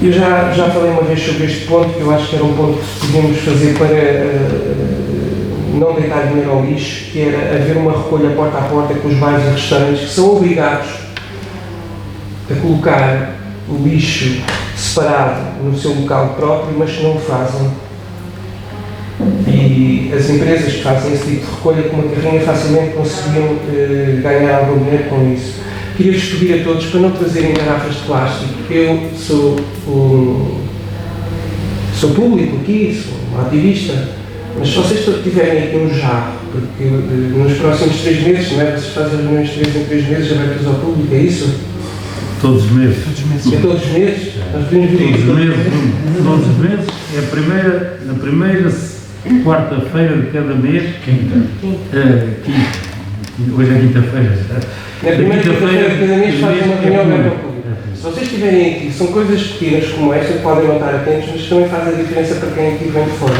Eu já falei uma vez sobre este ponto, que eu acho que era um ponto que podíamos fazer para não deitar dinheiro ao lixo, que era haver uma recolha porta a porta com os bares e restaurantes que são obrigados a colocar o lixo separado no seu local próprio, mas que não o fazem. E as empresas que fazem esse tipo de recolha com uma carrinha facilmente conseguiam ganhar algum dinheiro com isso. Queria-vos pedir a todos para não trazerem garrafas de plástico. Eu sou público aqui, sou um ativista, mas se vocês tiverem aqui um jarro, porque nos próximos 3 meses, não é? Vocês fazem reuniões 3 em 3 meses abertas ao público, é isso? Todos os meses. É todos os meses? Nós podemos vir Todos os meses. É na primeira quarta-feira de cada mês. Quinta. Hoje é quinta-feira. Na primeira quinta-feira de cada mês fazem uma reunião aberta ao público. Se vocês estiverem aqui, são coisas pequenas como esta, podem não estar atentos, mas também faz a diferença para quem aqui vem de fora.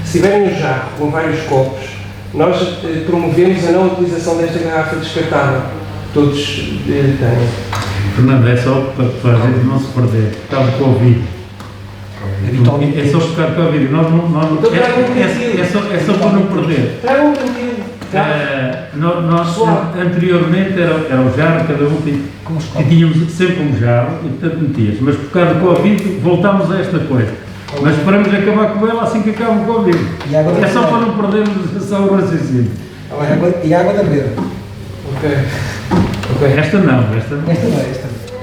Se tiverem um jarro com vários copos, nós promovemos a não utilização desta garrafa descartável. Todos têm. Fernando, é só para a gente não se perder. Está de Covid. É só buscar Covid. É só para não perder. Traga um cantinho. Nós anteriormente era o jarro, cada um tinha, tínhamos sempre um jarro e portanto metias. Mas por causa do Covid voltámos a esta coisa. Mas esperamos acabar com ela assim que acaba o Covid. É só para não perdermos só o raciocínio. E água da beira. Ok. Esta não.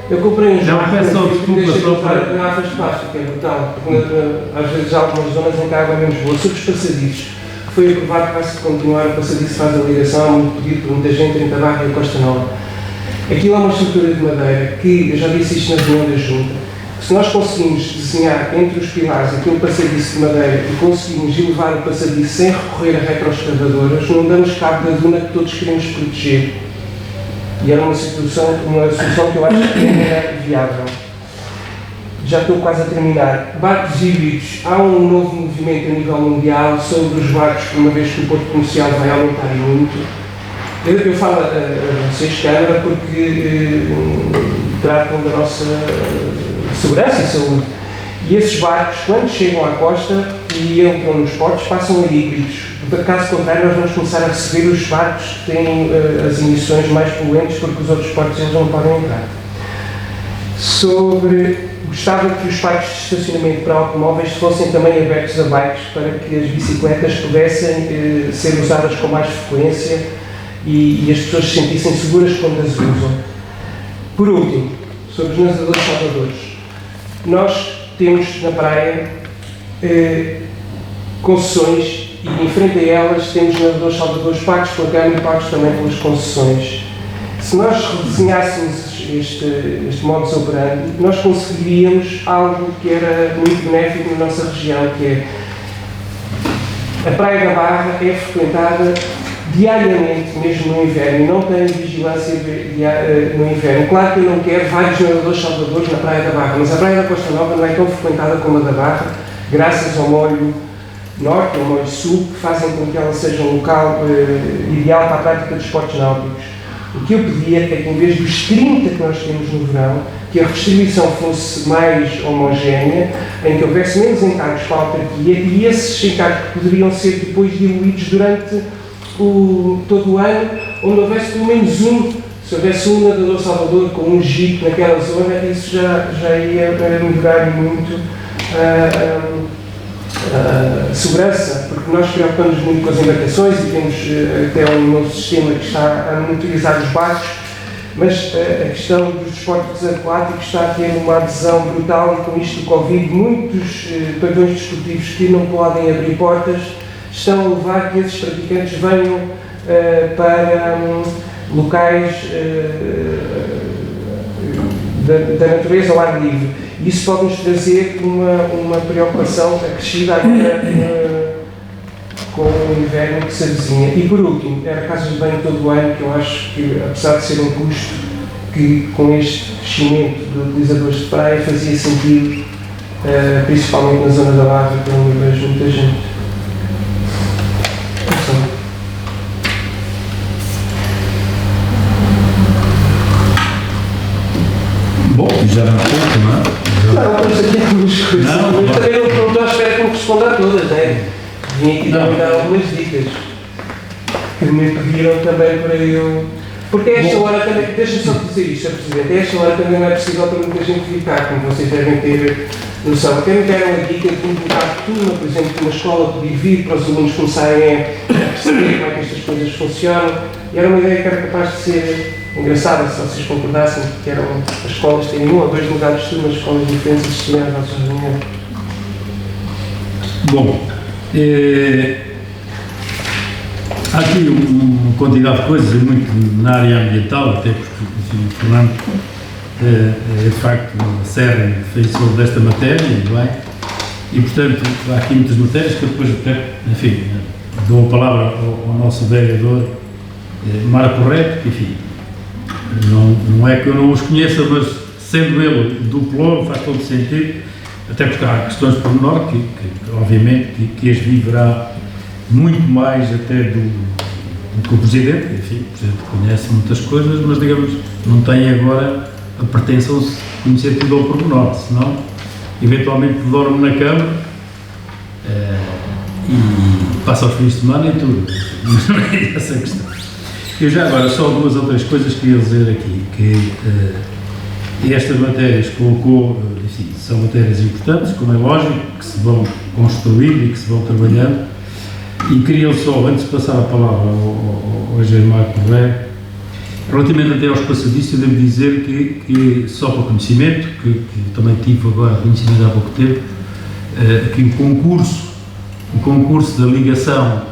Eu comprei um jarro, peço desculpa só para garrafas de plástico, é brutal, porque às vezes há algumas zonas em que a água é menos boa. Sobre os passadiços, foi aprovado que vai-se continuar, o passadiço faz a ligação, há muito pedido por muita gente entre a Barra e a Costa Nova. Aquilo é uma estrutura de madeira que, eu já disse isto na reunião da Junta, se nós conseguimos desenhar entre os pilares aquele passadiço de madeira e conseguimos elevar o passadiço sem recorrer a retroescavadoras, não damos cabo da duna que todos queremos proteger. E era uma solução que eu acho que não é viável. já estou quase a terminar, barcos híbridos, há um novo movimento a nível mundial sobre os barcos, uma vez que o porto comercial vai aumentar muito. Eu falo a vocês, Câmara, porque tratam da nossa segurança e saúde. E esses barcos, quando chegam à costa e entram nos portos, passam a híbridos. Caso contrário, nós vamos começar a receber os barcos que têm as emissões mais poluentes, porque os outros portos eles não podem entrar. Gostava que os parques de estacionamento para automóveis fossem também abertos a bikes, para que as bicicletas pudessem ser usadas com mais frequência e as pessoas se sentissem seguras quando as usam. Por último, sobre os nadadores salvadores. Nós temos na praia concessões e em frente a elas temos nadadores salvadores pagos pela Câmara e pagos também pelas concessões. Se nós redesenhássemos este modus operandi, nós conseguiríamos algo que era muito benéfico na nossa região, que é a Praia da Barra é frequentada diariamente, mesmo no inverno, e não tem vigilância no inverno. Claro que eu não quero vários nadadores salvadores na Praia da Barra, mas a Praia da Costa Nova não é tão frequentada como a da Barra, graças ao molho norte ou ao molho sul, que fazem com que ela seja um local ideal para a prática de esportes náuticos. O que eu pedia é que, em vez dos 30 que nós temos no verão, que a distribuição fosse mais homogénea, em que houvesse menos encargos para a autarquia e esses encargos poderiam ser depois diluídos durante todo o ano, onde houvesse pelo menos se houvesse um nadador salvador com um jeep naquela zona, isso já ia melhorar muito a segurança, porque nós preocupamos muito com as embarcações e temos até um novo sistema que está a monitorizar os barcos, mas a questão dos desportos aquáticos está a ter uma adesão brutal e com isto do Covid, muitos pavilhões desportivos que não podem abrir portas estão a levar que esses praticantes venham para locais da natureza ao ar livre. Isso pode-nos trazer uma preocupação acrescida agora com o inverno que se avizinha. E por último, era casas de banho todo o ano, que eu acho que, apesar de ser um custo, que com este crescimento de utilizadores de praia fazia sentido, principalmente na zona da Barra, que eu vejo muita gente. Bom, já não sei, não é? Não, estamos aqui a algumas coisas, mas também não estou à espera que me responda a todas, não é? Vim aqui também dar algumas dicas que me pediram também para eu... Porque a esta hora também, deixa-me só dizer isto, Sr. Presidente, a esta hora também não é possível para muita gente ficar, como vocês devem ter noção. Até me deram a dica de implementar turma, por exemplo, que uma escola podia vir para os alunos começarem a perceber como é que estas coisas funcionam, e era uma ideia que era capaz de ser engraçada, se vocês concordassem, que eram as escolas terem 1 ou 2 lugares de turma, escolas diferentes existiam nas nossas reuniões. Bom, há aqui uma quantidade de coisas, muito na área ambiental, até porque, enfim, o Fernando é de facto uma série defensor desta matéria, bem? E portanto há aqui muitas matérias que eu depois até, enfim, dou a palavra ao nosso vereador Marco Reto, que enfim, não é que eu não os conheça, mas sendo ele do Pelouro faz todo sentido, até porque há questões por menor que obviamente que as viverá muito mais até do que o Presidente, enfim, o Presidente conhece muitas coisas, mas digamos, não tem agora a pretensão de conhecer tudo ao pormenor, senão eventualmente dorme na cama e passa os fins de semana e tudo, mas não é essa a questão. Eu já agora só 2 ou 3 coisas que queria dizer aqui, que estas matérias que colocou, enfim, são matérias importantes, como é lógico, que se vão construindo e que se vão trabalhando, e queria só, antes de passar a palavra ao Engenheiro Marco Correia, relativamente até aos passadiços, eu devo dizer que só para conhecimento, que também tive agora conhecimento há pouco tempo, que o concurso da ligação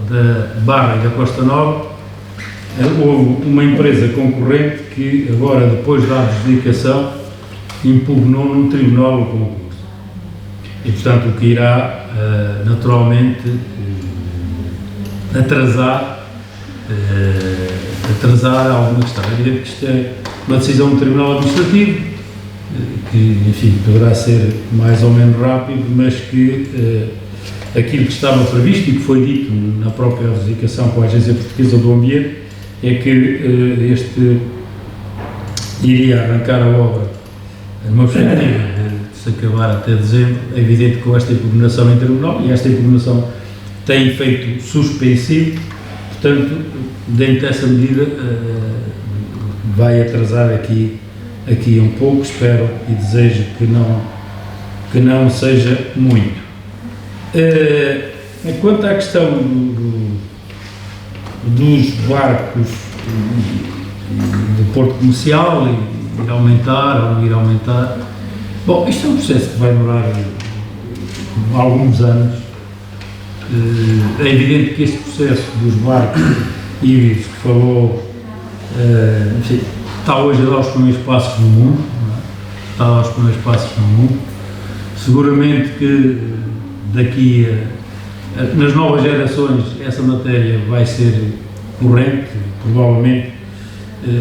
da Barra e da Costa Nova, houve uma empresa concorrente que agora, depois da adjudicação, impugnou num tribunal o concurso. E, portanto, o que irá, naturalmente, atrasar alguma questão. É evidente que isto é uma decisão do Tribunal Administrativo, que, enfim, poderá ser mais ou menos rápido, mas que aquilo que estava previsto e que foi dito na própria adjudicação com a Agência Portuguesa do Ambiente é que este iria arrancar a obra numa perspectiva de se acabar até dezembro. É evidente que com esta impugnação intermediária, e esta impugnação tem efeito suspensivo, portanto, dentro dessa medida, vai atrasar aqui um pouco, espero e desejo que não seja muito. Quanto à questão dos barcos do Porto Comercial, ir aumentar ou não ir aumentar, bom, isto é um processo que vai demorar alguns anos. É evidente que este processo dos barcos híbridos que falou, enfim, está hoje a dar os primeiros passos no mundo, está a dar os primeiros passos no mundo. Seguramente que daqui nas novas gerações essa matéria vai ser corrente, provavelmente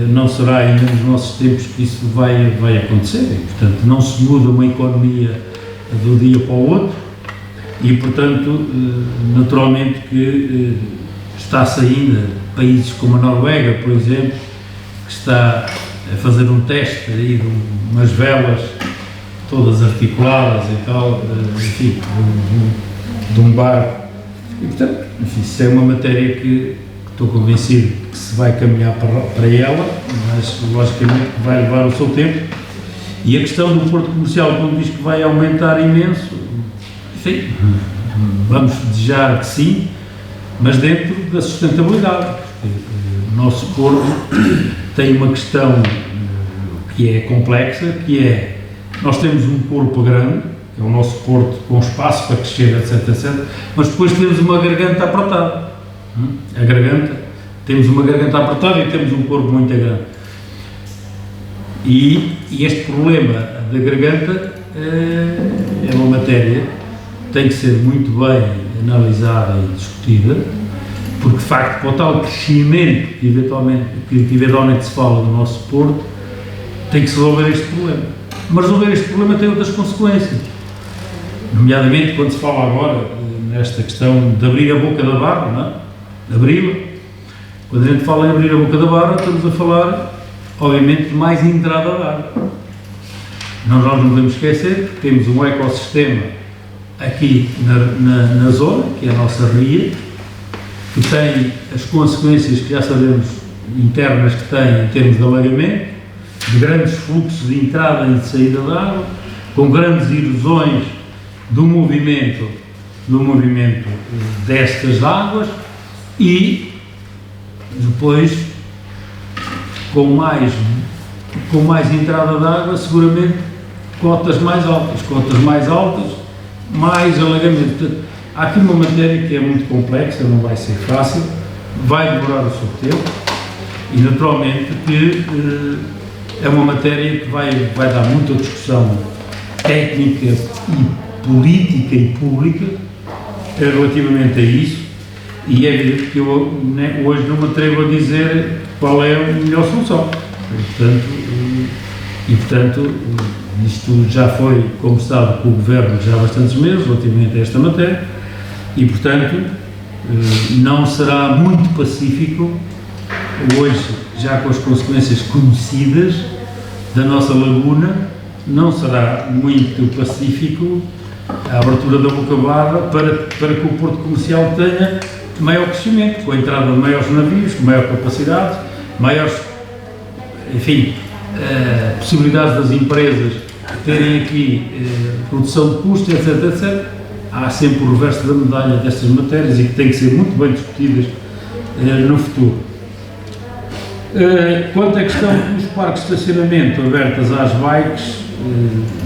não será ainda nos nossos tempos que isso vai acontecer, e, portanto, não se muda uma economia do dia para o outro e, portanto, naturalmente que está saindo países como a Noruega, por exemplo, que está a fazer um teste aí de umas velas todas articuladas e tal, enfim, de um barco. E, portanto, enfim, isso é uma matéria que estou convencido que se vai caminhar para ela, mas logicamente que vai levar o seu tempo. E a questão do Porto Comercial, quando diz que vai aumentar imenso, enfim, vamos desejar que sim, mas dentro da sustentabilidade. O nosso Porto tem uma questão que é complexa, que é, nós temos um corpo grande, que é o nosso porto com espaço para crescer, etc, etc, mas depois temos uma garganta apertada. A garganta, temos uma garganta apertada e temos um corpo muito grande. E este problema da garganta é uma matéria que tem que ser muito bem analisada e discutida, porque de facto, para o tal crescimento que eventualmente se fala do nosso porto, tem que se resolver este problema. Mas resolver este problema tem outras consequências, nomeadamente quando se fala agora nesta questão de abrir a boca da barra, não é? Abri-la. Quando a gente fala em abrir a boca da barra, estamos a falar, obviamente, de mais entrada de água. Nós não devemos esquecer que temos um ecossistema aqui na zona, que é a nossa ria, que tem as consequências que já sabemos internas que tem em termos de alagamento, de grandes fluxos de entrada e de saída de água, com grandes erosões do movimento destas águas e depois com mais entrada de água, seguramente cotas mais altas, mais alagamento. Portanto, há aqui uma matéria que é muito complexa, não vai ser fácil, vai demorar o seu tempo e naturalmente que é uma matéria que vai dar muita discussão técnica e política e pública relativamente a isso, e é evidente que eu hoje não me atrevo a dizer qual é a melhor solução. Portanto, isto já foi conversado com o Governo já há bastantes meses relativamente a esta matéria e, portanto, não será muito pacífico hoje, já com as consequências conhecidas da nossa laguna, não será muito pacífico a abertura da boca-barra para que o Porto Comercial tenha maior crescimento, com a entrada de maiores navios, com maior capacidade, maiores, enfim, possibilidades das empresas terem aqui produção de custos, etc, etc. Há sempre o reverso da medalha destas matérias e que têm que ser muito bem discutidas no futuro. Quanto à questão dos parques de estacionamento abertos às bikes,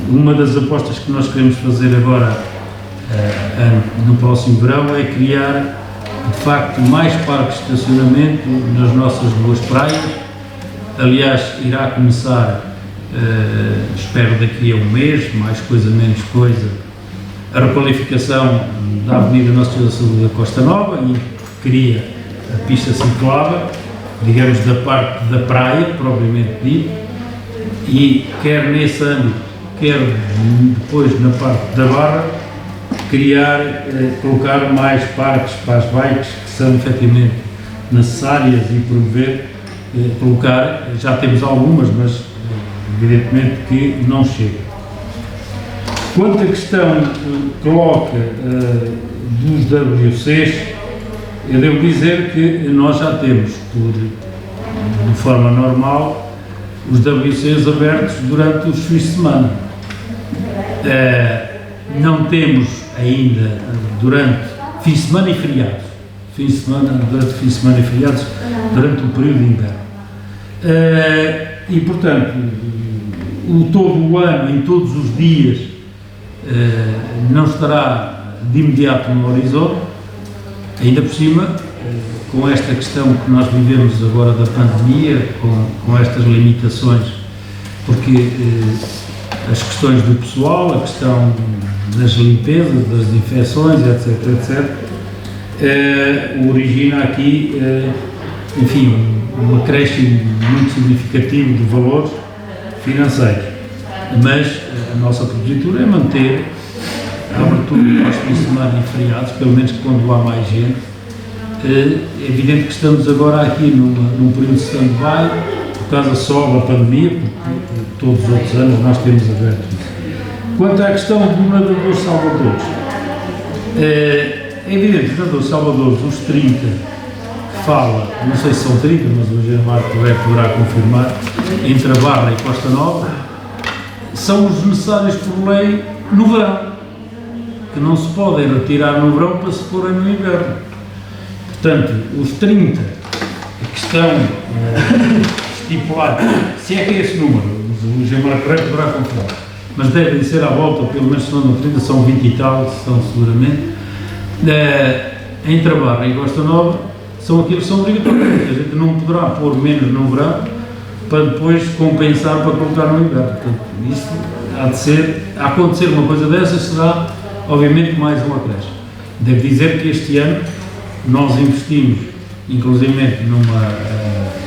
uma das apostas que nós queremos fazer agora no próximo verão é criar de facto mais parques de estacionamento nas nossas duas praias. Aliás, irá começar, espero daqui a um mês, mais coisa, menos coisa, a requalificação da Avenida Nossa Senhora da Saúde da Costa Nova e cria a pista ciclável, digamos, da parte da praia, propriamente dito, e quer nesse âmbito, quer depois na parte da Barra, colocar mais parques para as bikes que são efetivamente necessárias e promover, colocar, já temos algumas, mas evidentemente que não chega. Quanto à questão que coloca dos WCs, eu devo dizer que nós já temos, de forma normal, os WCs abertos durante os fins de semana. Não temos ainda durante fim de semana e feriados. Durante fim de semana e feriados, durante o período de inverno. E, portanto, todo o ano, em todos os dias, não estará de imediato no horizonte, ainda por cima, com esta questão que nós vivemos agora da pandemia, com estas limitações, porque as questões do pessoal, a questão das limpezas, das desinfecções, etc., origina aqui, enfim, um acréscimo muito significativo de valores financeiros. Mas a nossa projetura é manter a abertura aos fins de semana e feriados, pelo menos quando há mais gente. É evidente que estamos agora aqui num período de stand-by, por causa só da pandemia, porque todos os outros anos nós temos aberto isso. Quanto à questão do nadador Salvador, é evidente que o nadador Salvador, os 30, fala, não sei se são 30, mas o Engenheiro Marco poderá confirmar, entre a Barra e Costa Nova, são os necessários por lei no verão, que não se podem retirar no verão para se porem no inverno. Portanto, os 30 que estão estipulados, se é que é esse número, o Engenheiro Marco poderá confirmar, mas devem ser à volta, pelo menos se não no 30, são 20 e tal, são seguramente, entre a Barra e Costa Nova, são aqueles que são obrigatórios. A gente não poderá pôr menos no verão para depois compensar para colocar no inverno. Portanto, isso há de ser, a acontecer uma coisa dessas, será obviamente mais um acréscimo. Devo dizer que este ano nós investimos, inclusive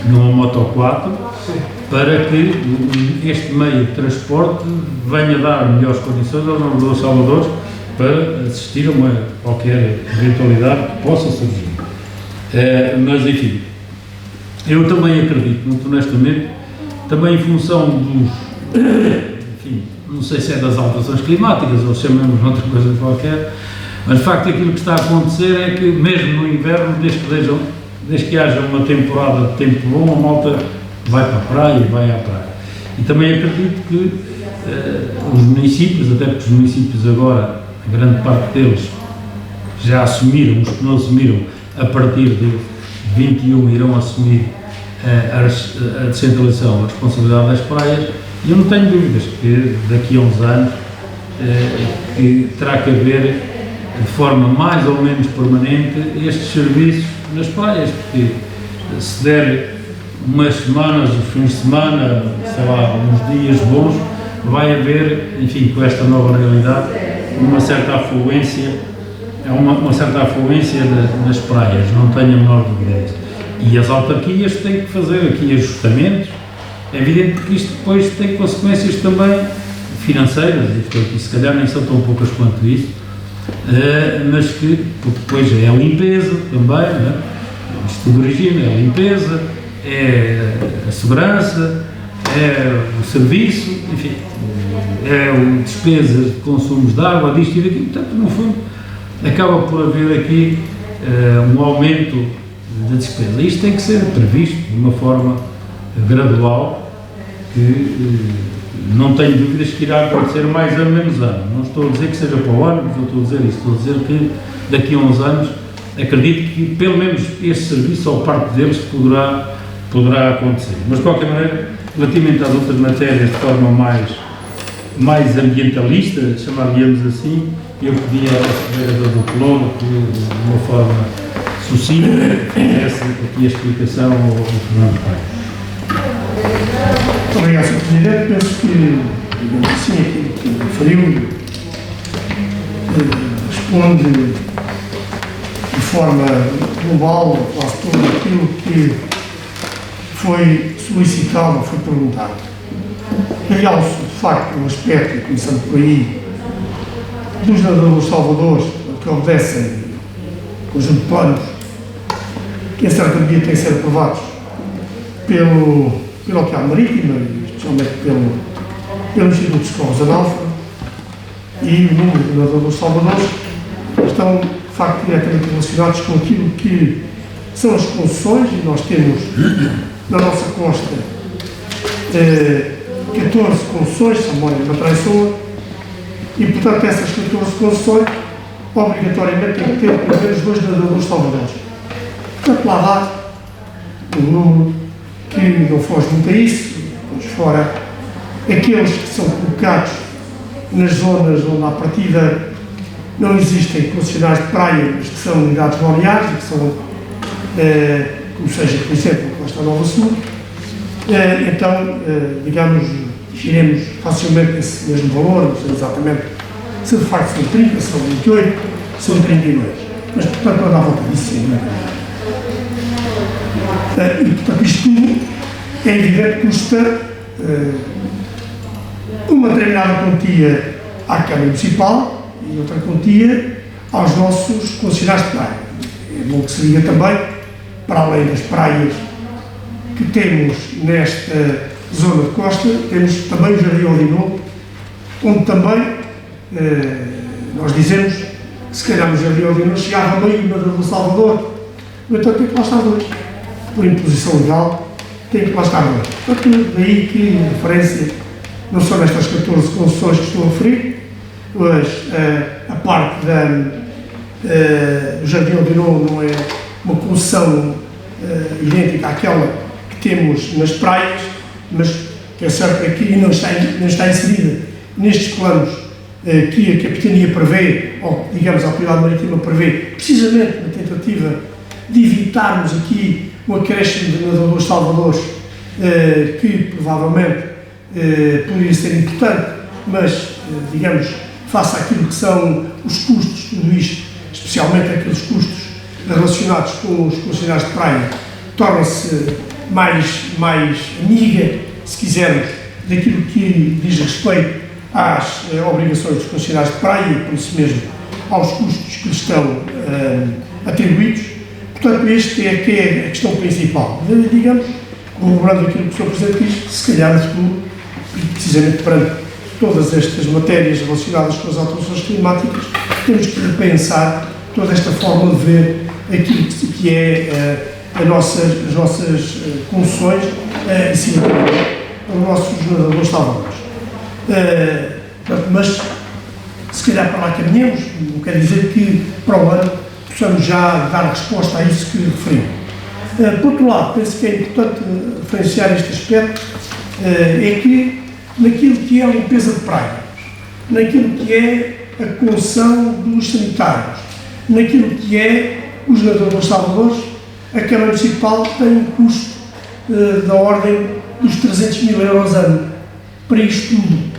numa Moto 4, para que este meio de transporte venha dar melhores condições aos nadadores salvadores para assistir a qualquer eventualidade que possa surgir. Mas, enfim, eu também acredito, muito honestamente, também em função dos, enfim, não sei se é das alterações climáticas ou chamamos de outra coisa qualquer, mas de facto aquilo que está a acontecer é que mesmo no inverno, desde que haja uma temporada de tempo bom, a malta vai para a praia e vai à praia. E também acredito que os municípios, até porque os municípios agora, a grande parte deles, já assumiram, os que não assumiram, a partir de 21 irão assumir a descentralização, a responsabilidade das praias, e eu não tenho dúvidas que daqui a uns anos que terá que haver de forma mais ou menos permanente estes serviços nas praias, porque se der umas semanas, os fins de semana, sei lá, uns dias bons, vai haver, enfim, com esta nova realidade, uma certa afluência nas praias, não tenho a menor dúvida disso. E as autarquias têm que fazer aqui ajustamentos. É evidente que isto depois tem consequências também financeiras, e se calhar nem são tão poucas quanto isso, mas que depois é a limpeza também, não é? Isto do regime é a limpeza, é a segurança, é o serviço, enfim, é o despesas de consumos de água, disto e daquilo. Portanto, no fundo, acaba por haver aqui um aumento da despesa. Isto tem que ser previsto de uma forma gradual, que não tenho dúvidas que irá acontecer mais ano menos ano. Não estou a dizer que seja para o ano, mas não estou a dizer isso. Estou a dizer que daqui a uns anos acredito que pelo menos este serviço ou parte deles poderá acontecer. Mas de qualquer maneira, relativamente às outras matérias de forma mais ambientalista, chamar-lhe-amos assim, eu pedi à senhora do Colombo que de uma forma sucinta fizesse aqui a explicação ao Fernando Paes. Muito obrigado, Sr. Presidente. Penso que, digamos assim, aquilo que referiu responde de forma global a quase tudo aquilo que foi solicitado ou foi perguntado. realço, de facto, o aspecto, começando por aí, dos nadadores salvadores, que obedecem ao conjunto de planos, que em certa medida têm que ser aprovados pelo Autoridade Marítima, e especialmente pelo Instituto de Socorros Analfa, e o número de nadadores salvadores estão, de facto, diretamente relacionados com aquilo que são as concessões, e nós temos na nossa costa 14 concessões, se a memória não me traiçoa, e, portanto, essas 14 concessões obrigatoriamente têm que ter pelo menos 2 nadadores salvadores. Portanto, lá dá um número que não foge muito a isso, pois fora aqueles que são colocados nas zonas onde, à partida, não existem concessionários de praia, mas que são unidades balneares, e que são, como seja, por exemplo, a Costa Nova Sul. Então, digamos, iremos facilmente esse mesmo valor, não sei exatamente se de facto são 30, são 28, são 32. Mas, portanto, não dá volta disso, sim, não é? E, portanto, isto tudo é evidente que custa uma determinada quantia à Câmara Municipal e outra quantia aos nossos concessionários de praia. É bom que se diga também, para além das praias que temos nesta zona de costa, temos também o Jardim Odinô, onde também nós dizemos que se calhar no Jardim Odinô chegava meio nadador Salvador, então tem que lá estar 2. Por imposição legal, tem que lá estar 2. Portanto, daí que a referência não são nestas 14 concessões que estou a referir, mas a parte do Jardim Odinô não é uma concessão idêntica àquela que temos nas praias, mas que é certo que aqui não está inserida nestes planos que a Capitania prevê, ou digamos a Autoridade Marítima prevê, precisamente na tentativa de evitarmos aqui um acréscimo de nadadores salvadores que provavelmente poderia ser importante, mas digamos, face àquilo que são os custos, tudo isto, especialmente aqueles custos relacionados com os concessionários de praia, torna-se mais amiga, se quisermos, daquilo que diz respeito às obrigações dos concessionários de praia e, por isso mesmo, aos custos que lhes estão atribuídos. Portanto, esta é que é a questão principal. Digamos, corroborando aquilo que o Sr. Presidente diz, se calhar no futuro, precisamente perante todas estas matérias relacionadas com as alterações climáticas, temos que repensar toda esta forma de ver aquilo que é as nossas concessões e, sim, os nossos nadadores salvadores. Mas, se calhar para lá caminhamos, não quer dizer que para o ano possamos já dar resposta a isso que referi. Por outro lado, penso que é importante referenciar este aspecto, é que naquilo que é a limpeza de praias, naquilo que é a concessão dos sanitários, naquilo que é os nadadores salvadores, a Câmara Municipal tem um custo da ordem dos 300 mil euros ano para isto tudo.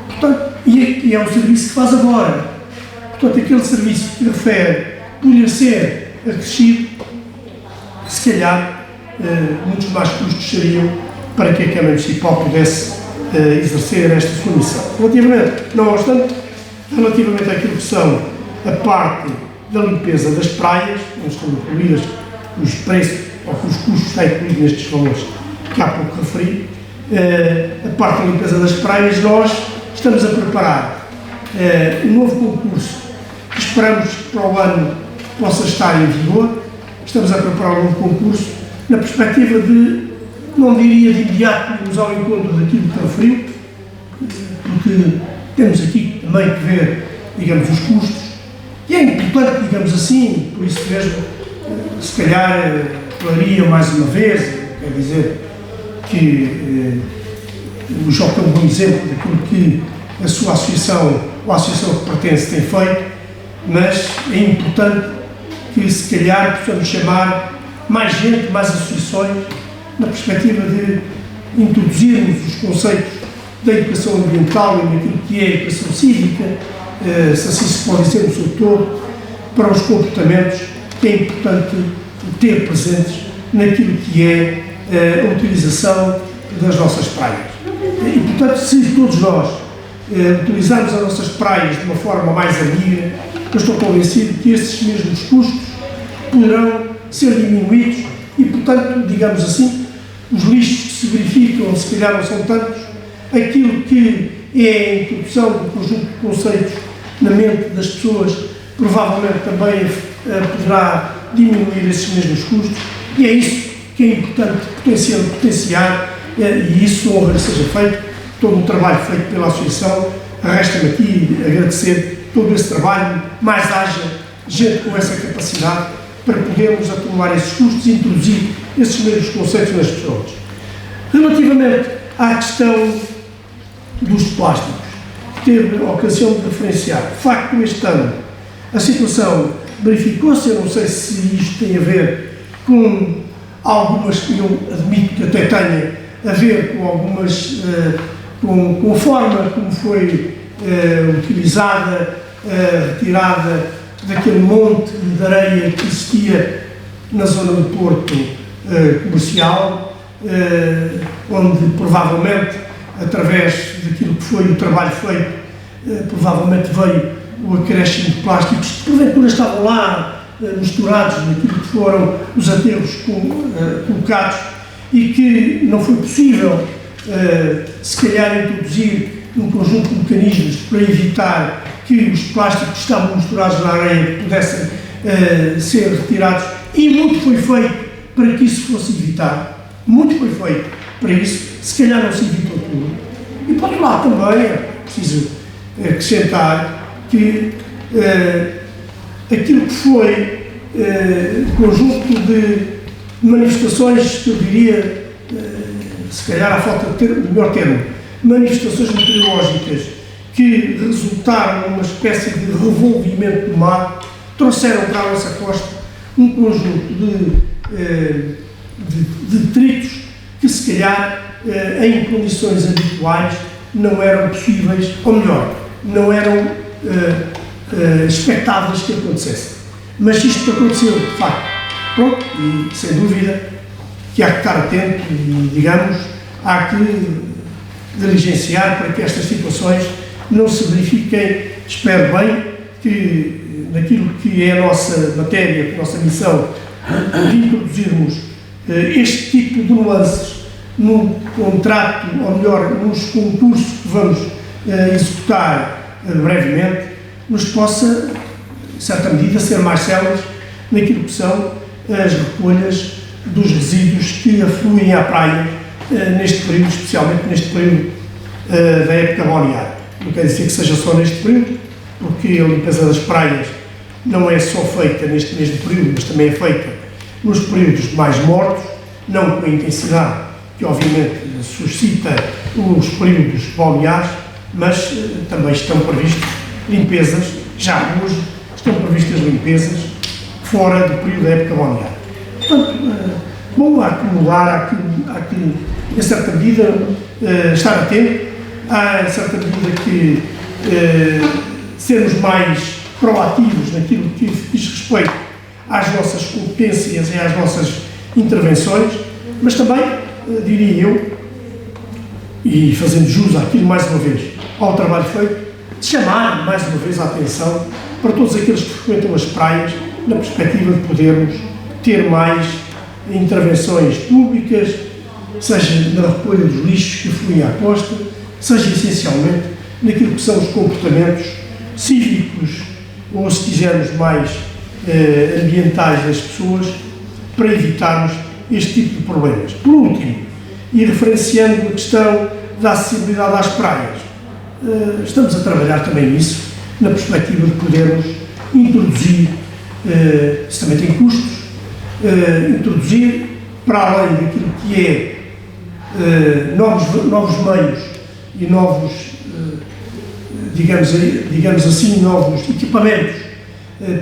Portanto, e é um serviço que faz agora. Portanto, aquele serviço que refere poderia ser acrescido, se calhar muitos mais custos seriam para que a Câmara Municipal pudesse exercer esta sua missão. Não obstante, relativamente àquilo que são a parte da limpeza das praias, onde estão incluídas os preços ou que os custos estão incluídos nestes valores que há pouco referi, a parte da limpeza das praias, nós estamos a preparar um novo concurso que esperamos que para o ano possa estar em vigor. Estamos a preparar um novo concurso na perspectiva de, não diria de imediato, irmos ao encontro daquilo que referiu, porque temos aqui também que ver, digamos, os custos, e é importante, digamos assim, por isso mesmo, se calhar, falaria mais uma vez, quer dizer, que o João é um bom exemplo daquilo que a sua associação, ou a associação que pertence, tem feito, mas é importante que, se calhar, possamos chamar mais gente, mais associações, na perspectiva de introduzirmos os conceitos da educação ambiental e daquilo que é a educação cívica, se assim se pode dizer no seu todo, para os comportamentos que é importante ter presentes naquilo que é a utilização das nossas praias. E, portanto, se todos nós utilizarmos as nossas praias de uma forma mais amiga, eu estou convencido que esses mesmos custos poderão ser diminuídos e, portanto, digamos assim, os lixos que se verificam, se calhar não são tantos, aquilo que é a introdução do conjunto de conceitos na mente das pessoas provavelmente também poderá diminuir esses mesmos custos, e é isso que é importante potenciar, e isso honra que seja feito, todo o trabalho feito pela Associação. Resta-me aqui agradecer todo esse trabalho, mais haja gente com essa capacidade para podermos atenuar esses custos e introduzir esses mesmos conceitos nas pessoas. Relativamente à questão dos plásticos, que teve a ocasião de referenciar, de facto, este ano a situação verificou-se. Eu não sei se isto tem a ver com algumas, que eu admito que até tenha a ver com algumas, com a forma como foi utilizada, retirada daquele monte de areia que existia na zona do Porto comercial, onde provavelmente, através daquilo que foi o trabalho feito, provavelmente veio o acréscimo de plásticos que porventura estavam lá misturados naquilo que foram os aterros colocados e que não foi possível, se calhar, introduzir um conjunto de mecanismos para evitar que os plásticos que estavam misturados na areia pudessem ser retirados, e muito foi feito para que isso fosse evitado. Muito foi feito para isso, se calhar não se evitou tudo. E por outro lado também é preciso acrescentar que aquilo que foi conjunto de manifestações, que eu diria, se calhar à falta de melhor termo, manifestações meteorológicas que resultaram numa espécie de revolvimento do mar, trouxeram para a nossa costa um conjunto de detritos que, se calhar, em condições habituais, não eram possíveis, ou melhor, não eram expectáveis que acontecessem. Mas isto aconteceu, de facto. Pronto, e sem dúvida que há que estar atento e, digamos, há que diligenciar para que estas situações não se verifiquem. Espero bem que, naquilo que é a nossa matéria, a nossa missão, de introduzirmos este tipo de nuances no contrato, ou melhor, nos concursos que vamos executar brevemente, nos possa, em certa medida, ser mais céleres naquilo que são as recolhas dos resíduos que afluem à praia neste período, especialmente neste período da época balnear. Não quer dizer que seja só neste período, porque a limpeza das praias não é só feita neste mesmo período, mas também é feita nos períodos mais mortos, não com a intensidade que obviamente suscita os períodos balneares, mas também estão previstas limpezas, já hoje estão previstas limpezas fora do período da época balnear. Portanto, bom, há que mudar, há que, em certa medida, estar atento, há, em certa medida, que sermos mais proativos naquilo que diz respeito às nossas competências e às nossas intervenções, mas também, diria eu, e fazendo jus àquilo mais uma vez, ao trabalho feito, de chamar mais uma vez a atenção para todos aqueles que frequentam as praias, na perspectiva de podermos ter mais intervenções públicas, seja na recolha dos lixos que fluem à costa, seja essencialmente naquilo que são os comportamentos cívicos, ou se quisermos mais ambientais das pessoas, para evitarmos este tipo de problemas. Por último, e referenciando a questão da acessibilidade às praias, estamos a trabalhar também nisso, na perspectiva de podermos introduzir, isso também tem custos, introduzir, para além daquilo que é novos meios e novos, digamos assim, novos equipamentos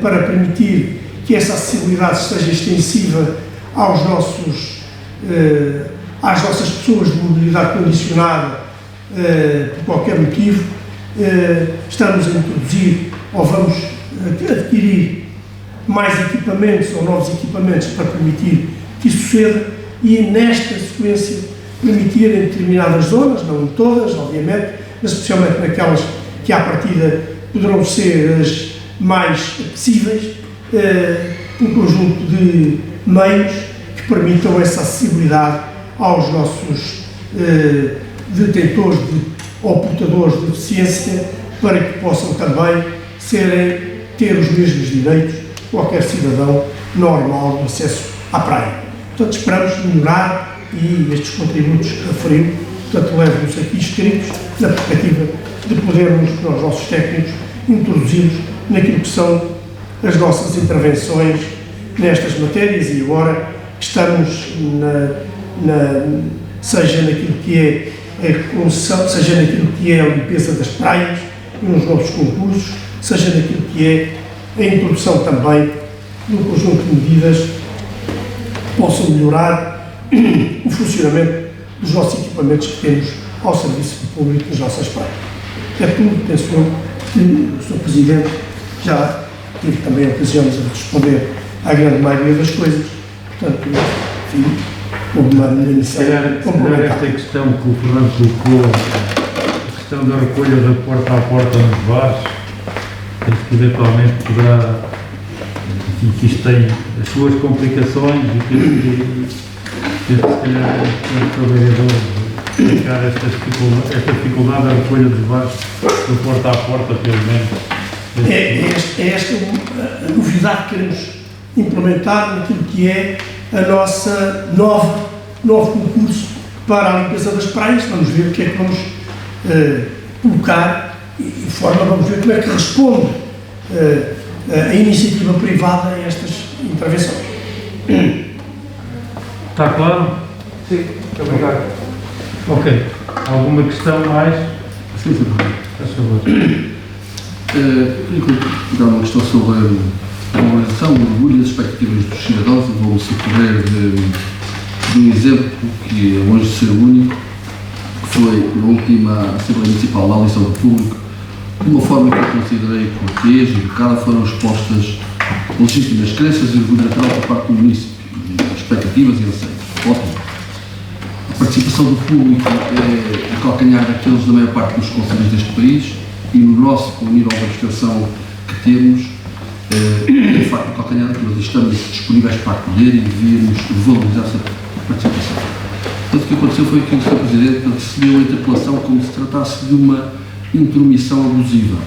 para permitir que essa acessibilidade seja extensiva às nossas pessoas de mobilidade condicionada por qualquer motivo. Estamos a introduzir ou vamos adquirir mais equipamentos ou novos equipamentos para permitir que isso suceda, e nesta sequência permitir em determinadas zonas, não em todas, obviamente, mas especialmente naquelas que à partida poderão ser as mais acessíveis, um conjunto de meios que permitam essa acessibilidade aos nossos detentores ou portadores de deficiência, para que possam também ter os mesmos direitos que qualquer cidadão normal de acesso à praia. Portanto, esperamos melhorar e estes contributos que referiu, portanto, levam-nos aqui escritos na perspectiva de podermos, nós, nossos técnicos, introduzi-los naquilo que são as nossas intervenções nestas matérias, e agora estamos seja naquilo que é a concessão, seja naquilo que é a limpeza das praias e nos novos concursos, seja naquilo que é a introdução também de um conjunto de medidas que possam melhorar o funcionamento dos nossos equipamentos que temos ao serviço do público nas nossas praias. É tudo, penso eu, que o Sr. Presidente já tive também a ocasião de responder à grande maioria das coisas. Portanto, enfim, uma Se calhar esta questão que o Fernando colocou, a questão da recolha da porta a porta nos bares, que eventualmente poderá, enfim, que isto tem as suas complicações e que se calhar o vereador explicar esta dificuldade da recolha dos bares da porta a porta, pelo menos. É esta a novidade que queremos implementar naquilo que é a nossa novo concurso para a limpeza das praias. Vamos ver o que é que vamos colocar e vamos ver como é que responde a iniciativa privada a estas intervenções. Está claro? Sim, obrigado. Ok. Alguma questão mais? Sim, sim. Faz favor. Queria dar uma questão sobre a valorização, o orgulho e as expectativas dos cidadãos, e vou socorrer de um exemplo que é longe de ser o único, que foi na última Assembleia Municipal da Audição do Público. De uma forma que eu considerei cortês e educada, foram expostas legítimas crenças e orgulho natural por parte do município, expectativas e anseios. Ótimo. A participação do público é calcanhar daqueles da maior parte dos conselhos deste país, e no nosso, com o nível de abstenção que temos, é de facto calcanhar, porque nós estamos disponíveis para acolher e devíamos valorizar essa participação. Portanto, o que aconteceu foi que o Sr. Presidente recebeu a interpelação como se tratasse de uma intromissão abusiva.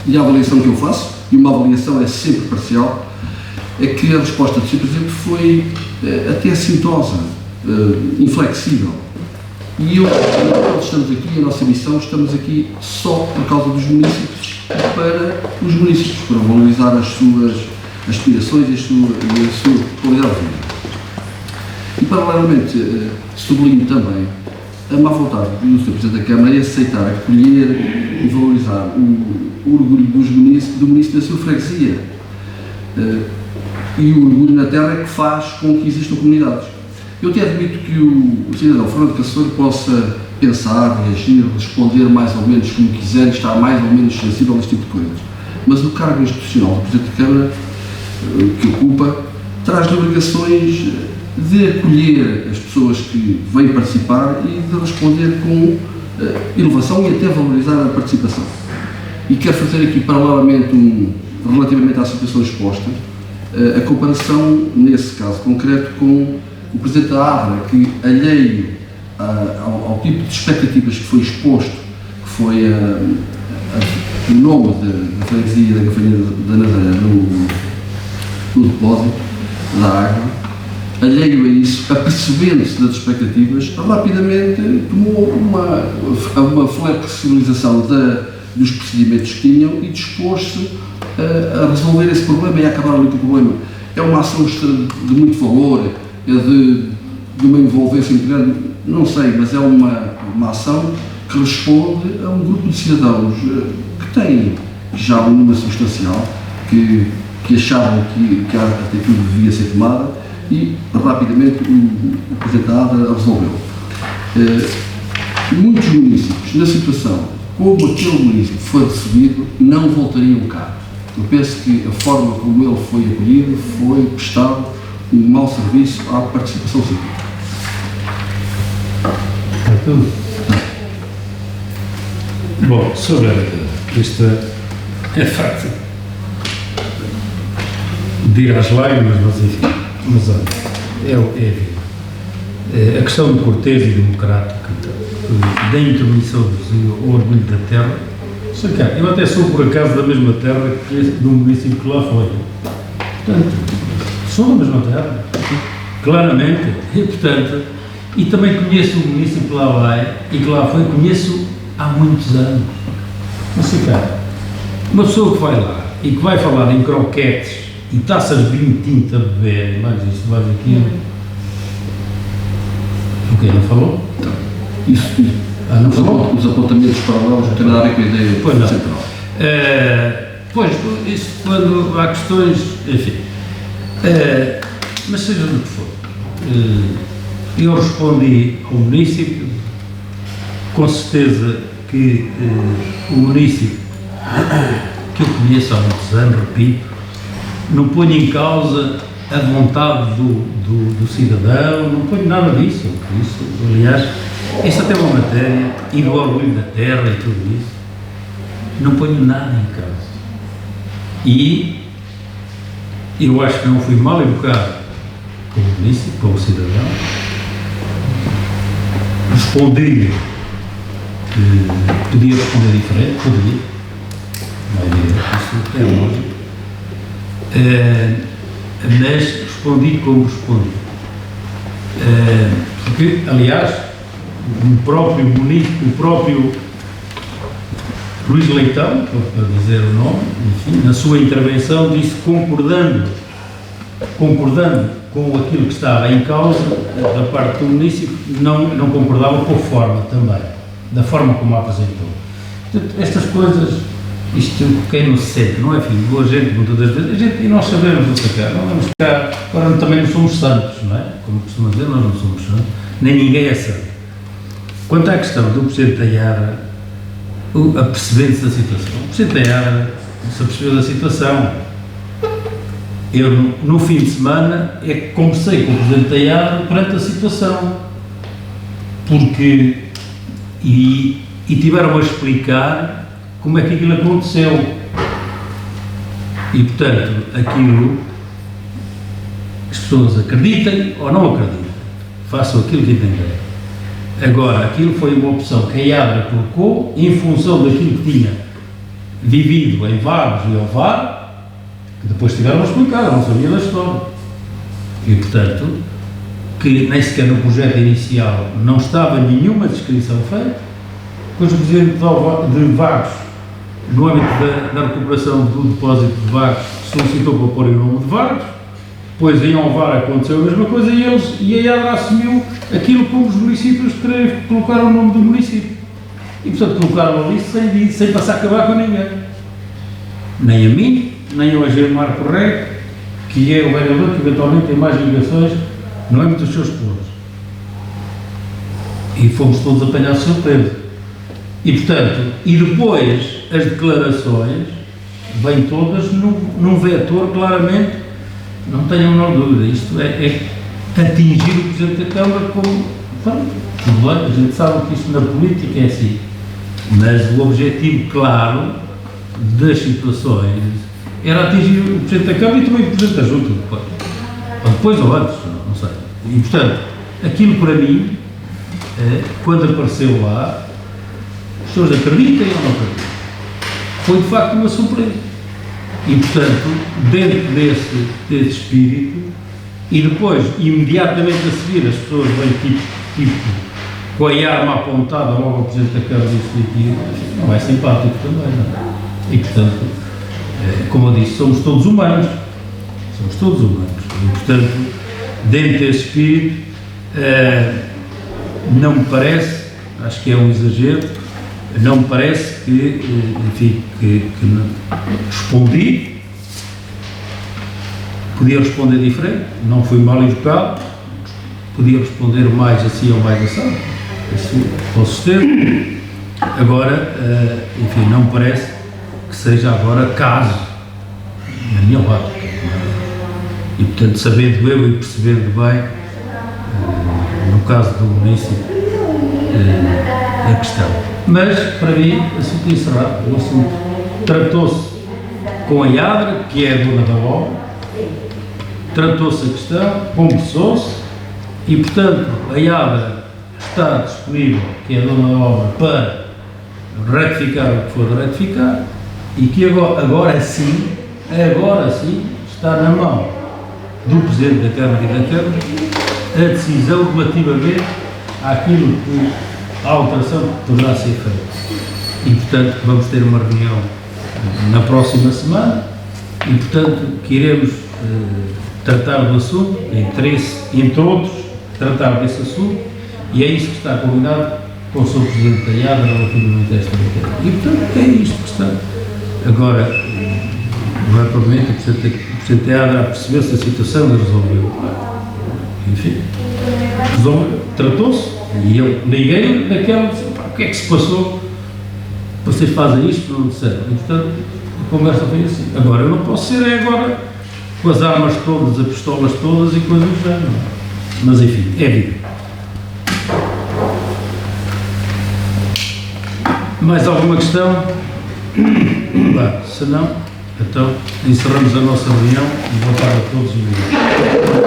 E a avaliação que eu faço, e uma avaliação é sempre parcial, é que a resposta do Sr. Presidente foi até assintosa, inflexível. E nós estamos aqui, a nossa missão, estamos aqui só por causa dos municípios, para os municípios, para valorizar as suas aspirações e a sua qualidade de vida. E, paralelamente, sublinho também a má vontade do Sr. Presidente da Câmara em aceitar, acolher e valorizar o orgulho do município da sua freguesia. E o orgulho na terra é que faz com que existam comunidades. Eu até admito que o cidadão Fernando Cassoeiro possa pensar, reagir, responder mais ou menos como quiser, estar mais ou menos sensível a este tipo de coisas. Mas o cargo institucional do Presidente da Câmara, que ocupa, traz-lhe obrigações de acolher as pessoas que vêm participar e de responder com elevação e até valorizar a participação. E quero fazer aqui, paralelamente, relativamente à situação exposta, a comparação, nesse caso concreto, com o Presidente da Abra, que, alheio ao tipo de expectativas que foi exposto, que foi o nome da freguesia da Gafanha da Nazaré no depósito da água, alheio a isso, apercebendo-se das expectativas, rapidamente tomou uma flexibilização dos procedimentos que tinham e dispôs-se a resolver esse problema e a acabar ali com o problema. É uma ação de muito valor, é de uma envolvência muito grande, não sei, mas é uma ação que responde a um grupo de cidadãos que têm já um número substancial, que achavam que a atitude devia ser tomada e rapidamente o Presidente da ADA resolveu. Muitos municípios, na situação como aquele município foi recebido, não voltariam cá. Eu penso que a forma como ele foi acolhido foi prestado um mau serviço à participação civil. tudo. Bom, sobre esta é facto de ir às lágrimas, mas enfim, mas olha, é a vida. A questão de cortês e democrática, da intervenção do orgulho da terra, sei cá, eu até sou por acaso da mesma terra que do município que lá foi. Portanto, sou da mesma terra, claramente, e portanto, e também conheço o município que lá vai e que lá foi, conheço há muitos anos. Não sei cá, uma pessoa que vai lá e que vai falar em croquetes e taças de vinho tinto a beber, mais isto, mais aquilo, o que não falou? Isso, não falou? os apontamentos paralelos não têm nada a ver com a ideia Pois não. central. Pois, isso quando há questões, enfim, mas seja do que for, eu respondi ao município, com certeza que o município, que eu conheço há muitos anos, repito, não ponho em causa a vontade do cidadão, não ponho nada disso, aliás, esta até é uma matéria, e do orgulho da terra e tudo isso, não ponho nada em causa. E eu acho que não fui mal educado com o município, com o cidadão, respondi que podia responder diferente, podia, isso é lógico, mas respondi como respondi. Porque, aliás, o próprio município, o próprio Luís Leitão, para dizer o nome, enfim, na sua intervenção disse, concordando com aquilo que estava em causa, da parte do município, não concordava com a forma também, da forma como a apresentou. Portanto, estas coisas, isto quem não se sente, não é filho, boa gente, muitas das vezes, e nós sabemos o que é, não vamos ficar, agora também não somos santos, não é? Como costuma dizer, nós não somos santos, nem ninguém é santo. Quanto à questão do Presidente da IARA, a perceber-se da situação, o Presidente da IARA se apercebeu da situação. Eu, no fim de semana, é que conversei com o Presidente da IARA perante a situação, porque, e tiveram a explicar como é que aquilo aconteceu. E, portanto, aquilo, as pessoas acreditem ou não acreditem, façam aquilo que entenderem. Agora, aquilo foi uma opção que a IADRA colocou em função daquilo que tinha vivido em Vagos e Ovar, que depois tiveram a explicar, eu não sabia da história. E, portanto, que nem sequer no projeto inicial não estava nenhuma descrição feita, depois o Presidente de Vagos, no âmbito da recuperação do depósito de Vagos, solicitou para pôr o nome de Vagos, depois em Ovar aconteceu a mesma coisa e a IADRA assumiu aquilo como os municípios queriam colocar o nome do município. E, portanto, colocaram ali sem passar a acabar com ninguém. Nem a mim, nem ao Agir Marco Rei, que é o vereador que eventualmente tem mais ligações no âmbito dos seus polos. E fomos todos apanhados de surpresa. E, portanto, e depois as declarações vêm todas num vetor claramente, não tenham a menor dúvida, isto é atingir o Presidente da Câmara como, tudo bem, a gente sabe que isto na política é assim, mas o objetivo claro das situações era atingir o Presidente da Câmara e também o Presidente da Junta, depois ou antes, não sei. E, portanto, aquilo para mim, quando apareceu lá, as pessoas acreditam ou não acreditam, foi de facto uma surpresa. E, portanto, dentro desse espírito, e depois, imediatamente a seguir, as pessoas vêm tipo com a arma apontada logo ao Presidente da Câmara e aquilo, não é simpático também, não é? E, portanto, como eu disse, somos todos humanos. E, portanto, dentro desse espírito, não me parece, acho que é um exagero, não me parece que, enfim, que respondi, podia responder diferente, não fui mal educado, podia responder mais assim ou mais assado, isso com certeza. Agora, enfim, não me parece que seja agora caso, na minha ótica. E, portanto, sabendo eu e percebendo bem, no caso do município, questão. Mas, para mim, o assunto é encerrado. O assunto tratou-se com a IADRA, que é a dona da obra, tratou-se a questão, conversou-se e, portanto, a IADRA está disponível, que é a dona da obra, para retificar o que for de retificar e que agora sim, está na mão do Presidente da Câmara e da Câmara a decisão relativamente àquilo que a alteração que poderá ser feita. E, portanto, vamos ter uma reunião na próxima semana e, portanto, que iremos tratar do assunto, interesse, entre outros, tratar desse assunto, e é isso que está combinado com o Sr. Presidente da IADRA relativamente a esta matéria. E, portanto, é isto que está. Agora, não é provavelmente o Presidente da IADRA percebeu-se a situação e resolveu. Enfim, resolveu, tratou-se, e eu liguei naquela, disse, o que é que se passou? Vocês fazem isto, não disseram. E, portanto, a conversa foi assim. Agora, eu não posso ser agora com as armas todas, as pistolas todas e coisas do género. Mas, enfim, é vida. Mais alguma questão? Bem, se não, então encerramos a nossa reunião e boa tarde a todos e obrigado.